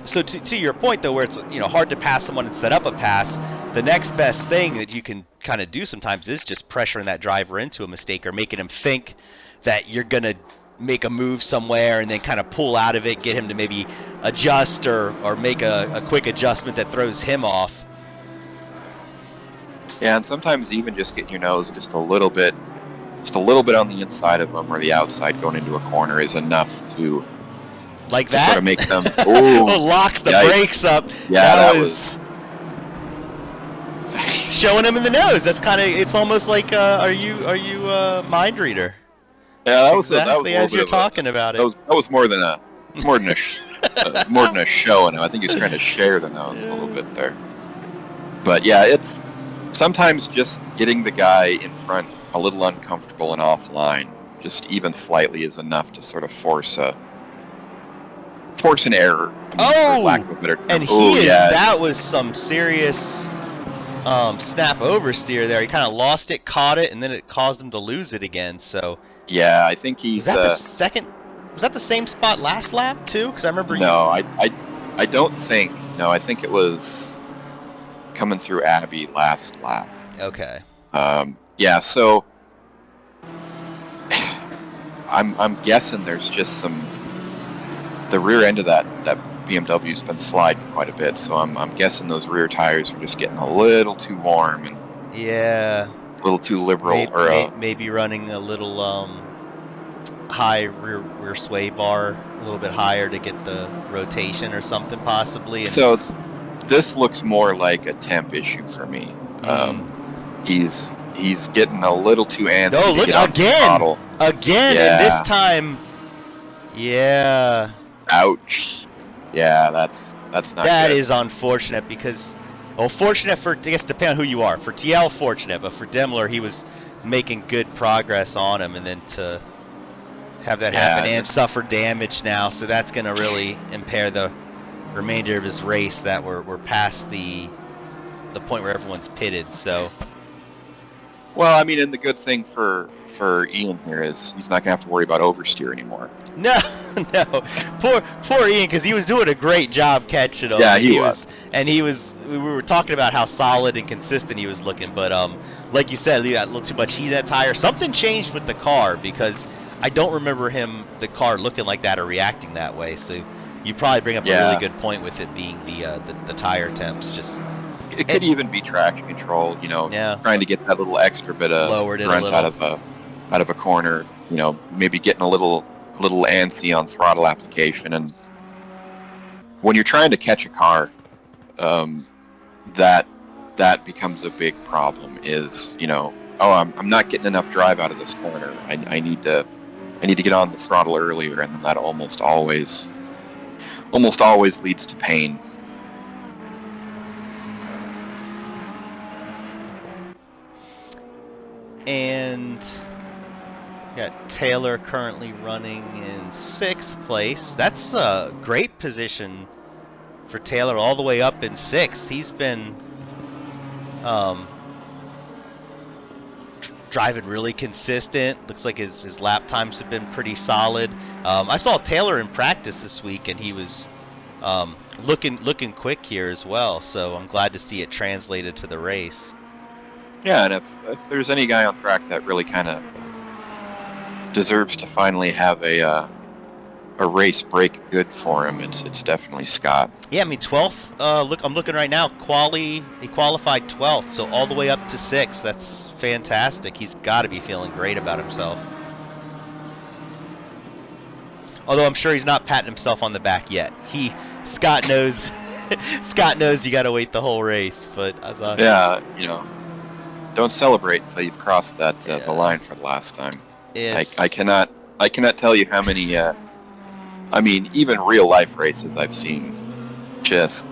so to your point though, where it's hard to pass someone and set up a pass, the next best thing that you can kind of do sometimes is just pressuring that driver into a mistake or making him think that you're gonna make a move somewhere and then kind of pull out of it, get him to maybe adjust or make a quick adjustment that throws him off. Yeah, and sometimes even just getting your nose just a little bit on the inside of them or the outside going into a corner is enough to sort of make them locks the brakes up. Yeah, that was showing him in the nose. That's kind of, it's almost like are you a mind reader? Yeah, that was exactly as you're talking about it. That was more than a show, and I think he's trying to share the nose a little bit there. But yeah, it's sometimes just getting the guy in front a little uncomfortable and offline, just even slightly, is enough to sort of force an error. For lack of a better term. And that was some serious snap oversteer there. He kind of lost it, caught it, and then it caused him to lose it again. So yeah, I think he's. Was that the second? Was that the same spot last lap too? Because I remember. No, I don't think. No, I think it was coming through Abbey last lap. Okay. Yeah, so I'm guessing there's just the rear end of that BMW's been sliding quite a bit, so I'm guessing those rear tires are just getting a little too warm and a little too liberal, maybe running a little high rear sway bar, a little bit higher to get the rotation or something possibly. And so this looks more like a temp issue for me. He's getting a little too antsy. Oh, look, again, yeah. And this time, yeah. Ouch. Yeah, that's not good. That is unfortunate because, fortunate for, I guess, depending on who you are. For TL, fortunate, but for Demler, he was making good progress on him, and then to have that happen and suffer damage now, so that's going to really impair the remainder of his race. That we're past the point where everyone's pitted, so. Well, I mean, and the good thing for Ian here is he's not going to have to worry about oversteer anymore. No. Poor Ian, because he was doing a great job catching him. Yeah, he was. And we were talking about how solid and consistent he was looking, but like you said, he got a little too much heat in that tire. Something changed with the car, because I don't remember the car looking like that or reacting that way, so you probably bring up a really good point with it being the tire temps. It could even be traction control, trying to get that little extra bit of grunt out of a corner, maybe getting a little antsy on throttle application. And when you're trying to catch a car, that becomes a big problem. Is I'm not getting enough drive out of this corner. I need to get on the throttle earlier, and that almost always leads to pain. And got Taylor currently running in 6th place. That's a great position for Taylor, all the way up in 6th. He's been driving really consistent. Looks like his lap times have been pretty solid. I saw Taylor in practice this week, and he was looking quick here as well. So I'm glad to see it translated to the race. Yeah, and if there's any guy on track that really kind of deserves to finally have a race break good for him, it's definitely Scott. Yeah, I mean 12th. I'm looking right now. He qualified 12th, so all the way up to 6th. That's fantastic. He's got to be feeling great about himself. Although I'm sure he's not patting himself on the back yet. Scott knows. Scott knows you got to wait the whole race, but don't celebrate until you've crossed the line for the last time. I cannot tell you how many. Even real life races I've seen, just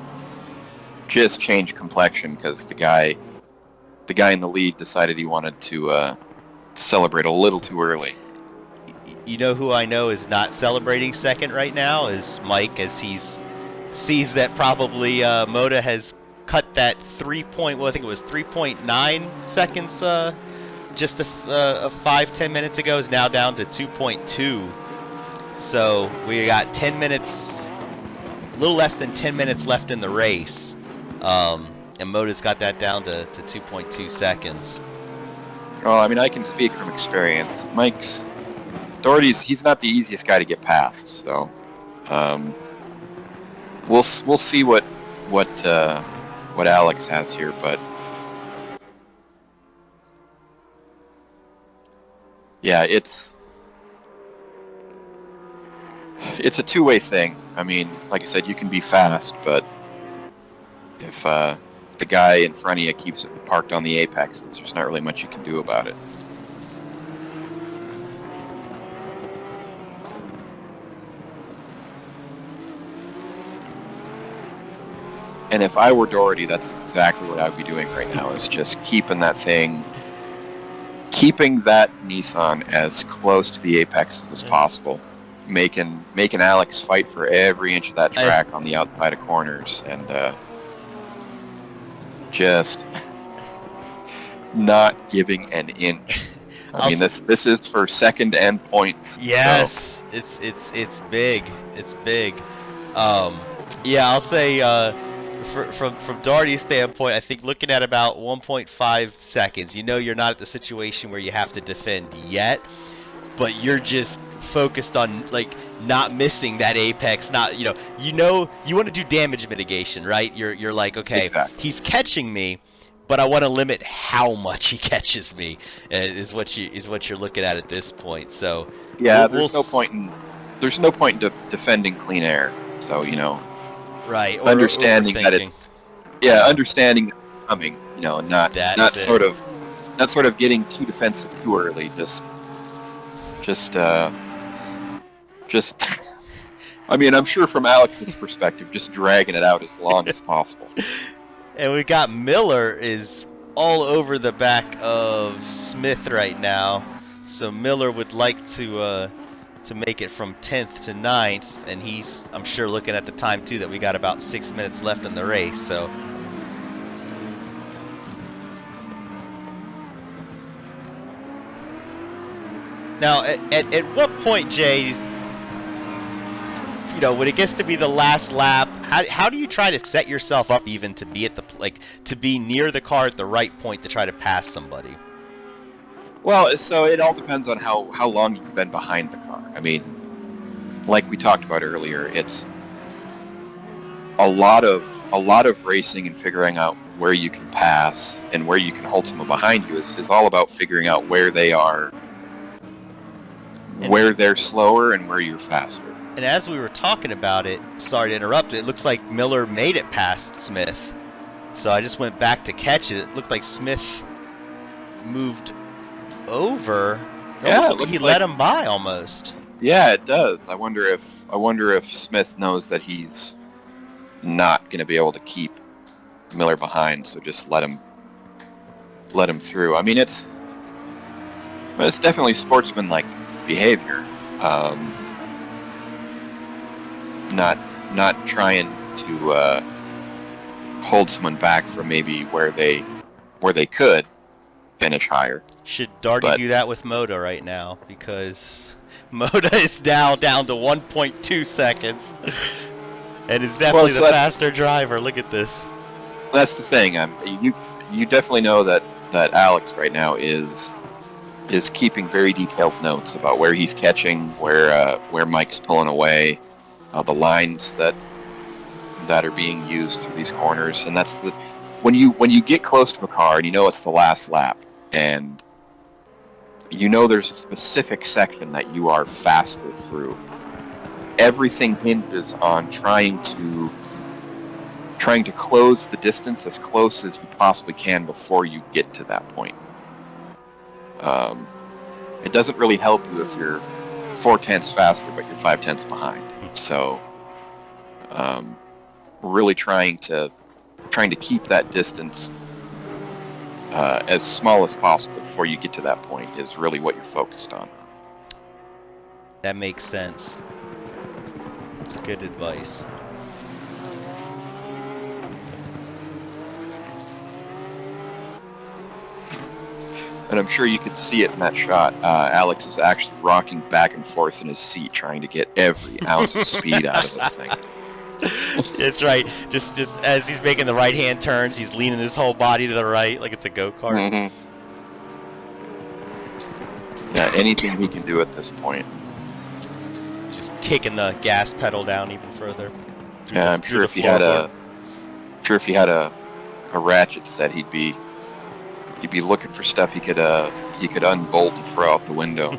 just changed complexion because the guy in the lead decided he wanted to celebrate a little too early. You know who I know is not celebrating second right now is Mike, as sees that probably Moda has cut that 3 point. Well, I think it was 3.9 seconds just a 5-10 minutes ago is now down to 2.2. So we got 10 minutes, a little less than 10 minutes left in the race, and Moda's got that down to 2.2 seconds. Well, I mean, I can speak from experience. Doherty's, he's not the easiest guy to get past, so we'll see what Alex has here, but yeah, it's a two-way thing. I mean, like I said, you can be fast, but if the guy in front of you keeps it parked on the apexes, there's not really much you can do about it. And if I were Doherty, that's exactly what I'd be doing right now, is just keeping that Nissan as close to the apexes as possible, making Alex fight for every inch of that track on the outside of corners, and just not giving an inch. I mean, this is for second and points. Yes, so. It's big. It's big. Yeah, I'll say from Doherty's standpoint, I think looking at about 1.5 seconds, you're not at the situation where you have to defend yet, but you're just focused on not missing that apex. You want to do damage mitigation, right? You're like, okay, exactly. He's catching me, but I want to limit how much he catches me. Is what you're looking at this point. So yeah, there's no point in defending clean air. So right, or understanding that it's understanding coming. Not sort of getting too defensive too early. Just I mean, I'm sure from Alex's perspective, just dragging it out as long as possible. And we got Miller is all over the back of Smith right now. So Miller would like to make it from 10th to 9th, and he's, I'm sure, looking at the time too that we got about 6 minutes left in the race. So now, at what point, Jay, when it gets to be the last lap, how do you try to set yourself up even to be at to be near the car at the right point to try to pass somebody? Well, so it all depends on how long you've been behind the car. I mean, like we talked about earlier, it's a lot of racing and figuring out where you can pass and where you can hold someone behind you is all about figuring out where they are, where they're slower and where you're faster. And as we were talking about it, sorry to interrupt, it looks like Miller made it past Smith. So I just went back to catch it. It looked like Smith moved over. Yeah, he let him by almost. Yeah, it does. I wonder if Smith knows that he's not going to be able to keep Miller behind, so just let him through. I mean, it's definitely sportsmanlike behavior. Not trying to hold someone back from maybe where they could finish higher. Should Doherty do that with Moda right now? Because Moda is now down to 1.2 seconds. And is definitely the faster driver. Look at this. That's the thing. You definitely know that Alex right now is keeping very detailed notes about where he's catching, where Mike's pulling away, the lines that are being used through these corners, and that's when you get close to a car and it's the last lap, and there's a specific section that you are faster through. Everything hinges on trying to close the distance as close as you possibly can before you get to that point. It doesn't really help you if you're 4/10 faster, but you're 5/10 behind. So, really trying to trying to keep that distance as small as possible before you get to that point is really what you're focused on. That makes sense. It's good advice. And I'm sure you could see it in that shot. Alex is actually rocking back and forth in his seat, trying to get every ounce of speed out of this thing. That's right. Just as he's making the right-hand turns, he's leaning his whole body to the right like it's a go-kart. Mm-hmm. Yeah, anything he can do at this point. Just kicking the gas pedal down even further. Yeah, I'm sure if he had a ratchet set, he'd be looking for stuff he could unbolt and throw out the window.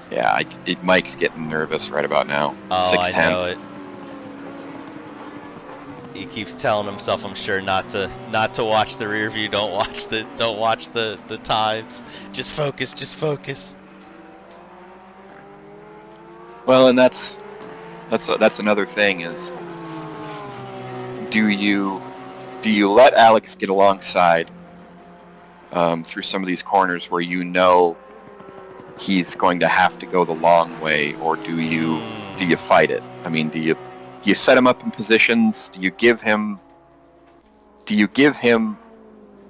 Yeah, Mike's getting nervous right about now. Oh, 6/10. I know it. He keeps telling himself, I'm sure, not to watch the rear view. Don't watch the times. Just focus. Well, and that's another thing is, do you let Alex get alongside through some of these corners where you know he's going to have to go the long way, or do you fight it? I mean, do you set him up in positions? Do you give him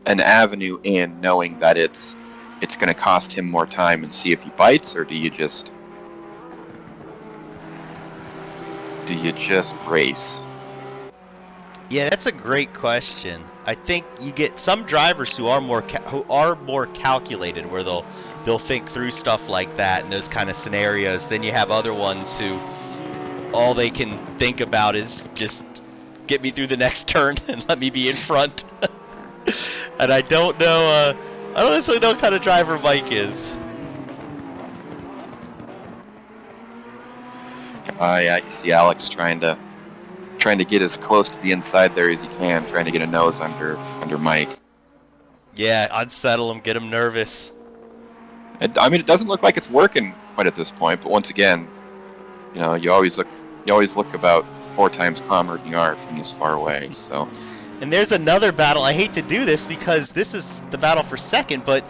an avenue in, knowing that it's going to cost him more time, and see if he bites, or do you just race? Yeah, that's a great question. I think you get some drivers who are more calculated, where they'll think through stuff like that and those kind of scenarios. Then you have other ones who all they can think about is just get me through the next turn and let me be in front. And I don't know. I don't necessarily know what kind of driver Mike is. Yeah, you see Alex trying to get as close to the inside there as he can, trying to get a nose under Mike. Yeah, unsettle him, get him nervous. I mean, it doesn't look like it's working quite at this point, but once again, you know, you always look about 4 times calmer than you are from this far away. So. And there's another battle. I hate to do this because this is the battle for second, but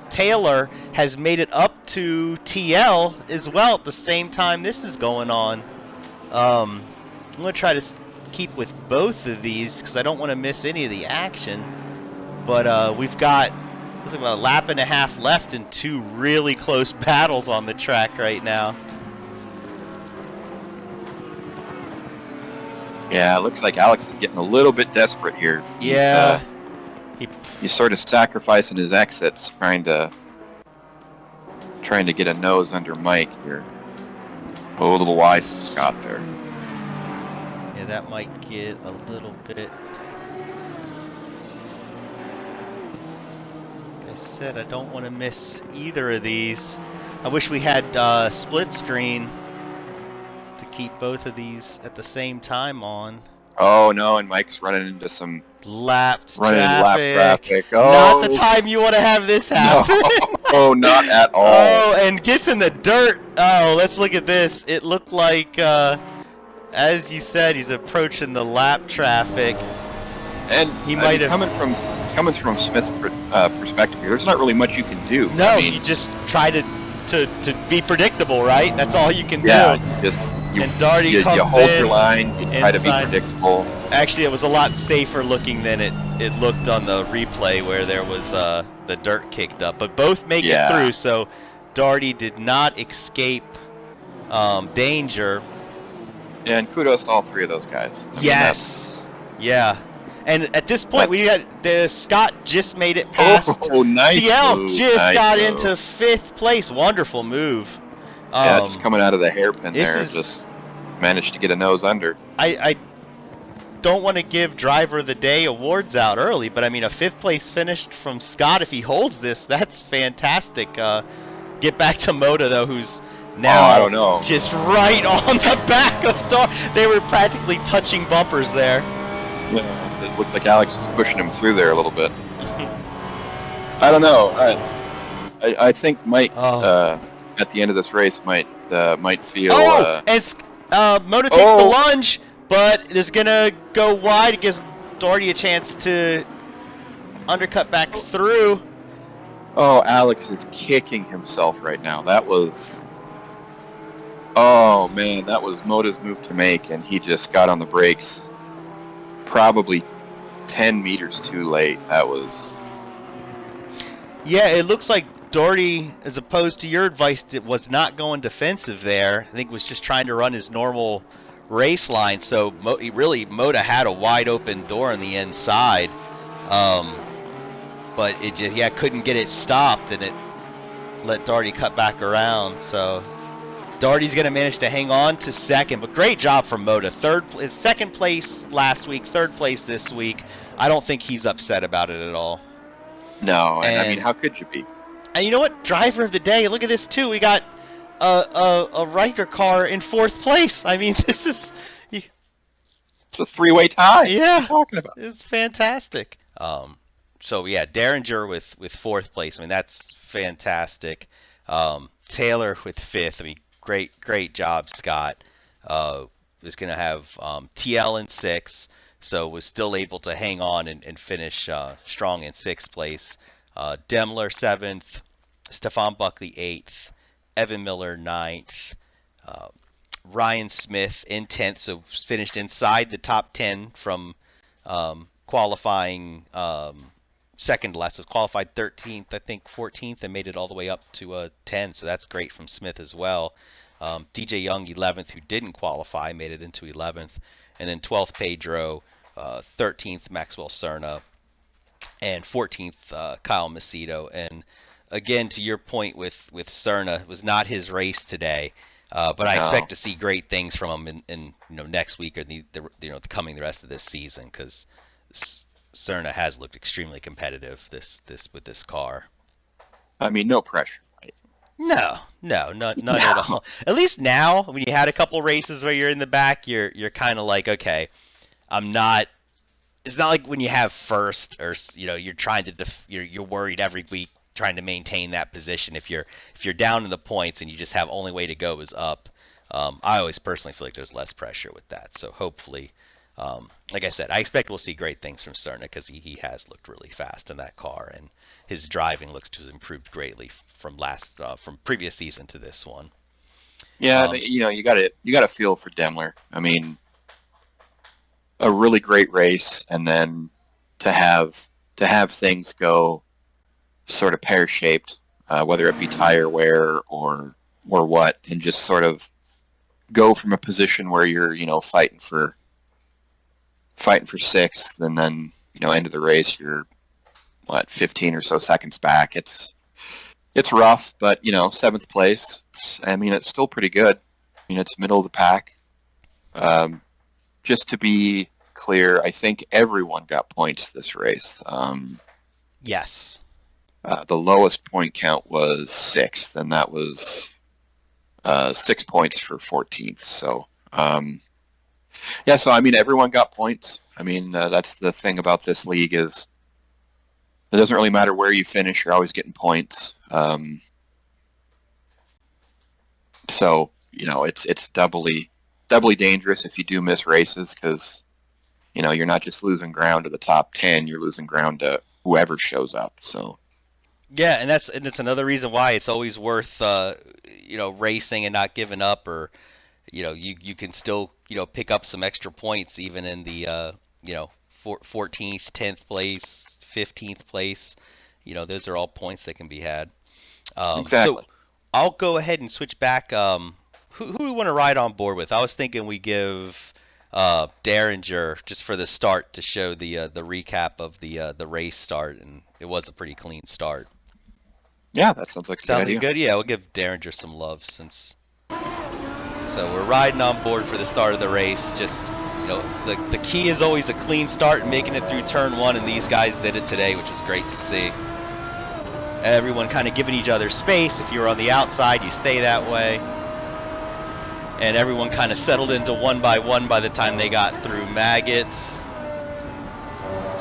Taylor has made it up to TL as well at the same time this is going on. I'm going to try to keep with both of these because I don't want to miss any of the action. But we've got, looks like about a lap and a half left and 2 really close battles on the track right now. Yeah, it looks like Alex is getting a little bit desperate here. Yeah. He's sort of sacrificing his exits, trying to get a nose under Mike here. Oh, a little wide for Scott there. Yeah, that might get a little bit. Like I said, I don't want to miss either of these. I wish we had split screen to keep both of these at the same time on. Oh no, and Mike's running into some lap traffic. Oh. Not the time you want to have this happen. No, not at all. Oh, and gets in the dirt. Oh, let's look at this. It looked like, as you said, he's approaching the lap traffic. And he might have coming from Smith's perspective here. There's not really much you can do. No, I mean, you just try to be predictable, right? That's all you can do. Yeah, and Darty comes you hold in your line, you try to be predictable. Actually, it was a lot safer looking than it looked on the replay where there was the dirt kicked up. But both make it through, so Darty did not escape danger. And kudos to all 3 of those guys. Yes. Yeah. And at this point, we had Scott just made it past. Oh, nice TL move. just got into 5th place. Wonderful move. Yeah, just coming out of the hairpin there, just managed to get a nose under. I don't want to give driver of the day awards out early, but I mean a 5th place finish from Scott. If he holds this, that's fantastic. Get back to Moda though, who's now I don't know. just right on the back of Dar. They were practically touching bumpers there. Yeah, it looked like Alex was pushing him through there a little bit. I don't know. I think Mike at the end of this race might feel. Moto takes the Oh, lunge, but is gonna go wide. It gives Doherty a chance to undercut back through. oh, Alex is kicking himself right now. That was, oh man, that was Mota's move to make, and he just got on the brakes probably 10 meters too late. That was, Yeah, it looks like Doherty, as opposed to your advice, was not going defensive there. I think was just trying to run his normal race line. So really, Moda had a wide open door on the inside, um, but it just couldn't get it stopped, and it let Doherty cut back around. So Doherty's going to manage to hang on to second, but great job from Moda. Second place last week, third place this week. I don't think he's upset about it at all. no, and I mean, And how could you be? you know what? Driver of the day. Look at this too. We got a Riker car in fourth place. I mean, this is It's a three-way tie. What are you yeah, talking about? it's fantastic. So yeah, Derringer with fourth place. I mean, that's fantastic. Taylor with fifth. I mean, great job, Scott. Was gonna have TL in sixth, so was still able to hang on and finish strong in sixth place. Demler seventh, Stefan Buckley eighth, Evan Miller ninth, uh, Ryan Smith in 10th, so finished inside the top 10 from qualifying second to last. So qualified 13th, I think 14th, and made it all the way up to 10. So that's great from Smith as well. DJ Young 11th, who didn't qualify, made it into 11th, and then 12th Pedro, 13th Maxwell Cerna, and 14th Kyle Macedo. And again, to your point with Cerna, it was not his race today. But I No. expect to see great things from him in next week or the coming the rest of this season, because Cerna has looked extremely competitive this with this car. I mean, no pressure. Right? No, none at No. all. At least now, when you had a couple races where you're in the back, you're kind of like, okay, I'm not. It's not like when you have first, or you're trying to you're worried every week trying to maintain that position. If you're down in the points and you just have only way to go is up, I always personally feel like there's less pressure with that. So hopefully, like I said, I expect we'll see great things from Cerna, because he has looked really fast in that car, and his driving looks to have improved greatly from previous season to this one. Yeah, Um, you got to feel for Demler. I mean, a really great race, and then to have things go sort of pear shaped, whether it be tire wear or what, and just sort of go from a position where you're fighting for sixth, and then end of the race you're 15 or so seconds back. It's rough, but seventh place. I mean, it's still pretty good. I mean, it's middle of the pack. Just to be clear, I think everyone got points this race. yes. The lowest point count was sixth, and that was 6 points for 14th. So, yeah, so I mean, everyone got points. I mean, that's the thing about this league is it doesn't really matter where you finish; you're always getting points. So it's doubly dangerous if you do miss races, because you're not just losing ground to the top 10; you're losing ground to whoever shows up. So. Yeah, and it's another reason why it's always worth racing and not giving up, or you can still pick up some extra points even in the 14th, 10th place, 15th place. Those are all points that can be had. So Exactly. I'll go ahead and switch back. Who do we want to ride on board with? I was thinking we give Derringer just for the start to show the recap of the race start, and it was a pretty clean start. Yeah, that sounds like a good Sounds like idea. good. Yeah, we'll give Derringer some love since. So we're riding on board for the start of the race. Just the key is always a clean start and making it through turn one, and these guys did it today, which was great to see. Everyone kind of giving each other space. If you were on the outside, you stay that way. And everyone kind of settled into one by the time they got through Maggots.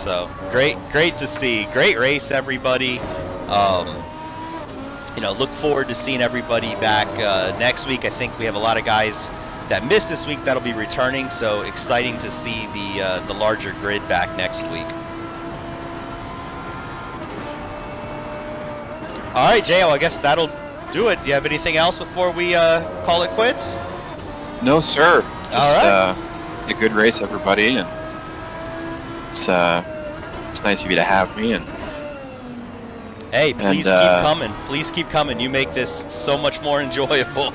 So great to see. Great race, everybody. Look forward to seeing everybody back next week. I think we have a lot of guys that missed this week that'll be returning. So exciting to see the larger grid back next week. All right, Jay. Well, I guess that'll do it. Do you have anything else before we call it quits? No, sir. All right. A good race, everybody, and it's nice of you to have me. And hey, please keep coming. Please keep coming. You make this so much more enjoyable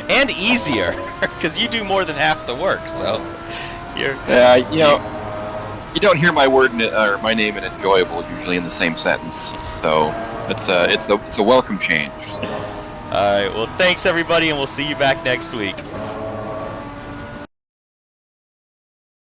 and easier because you do more than half the work. So you're. You don't hear my word or my name in enjoyable usually in the same sentence. So it's a welcome change. All right. Well, thanks everybody, and we'll see you back next week.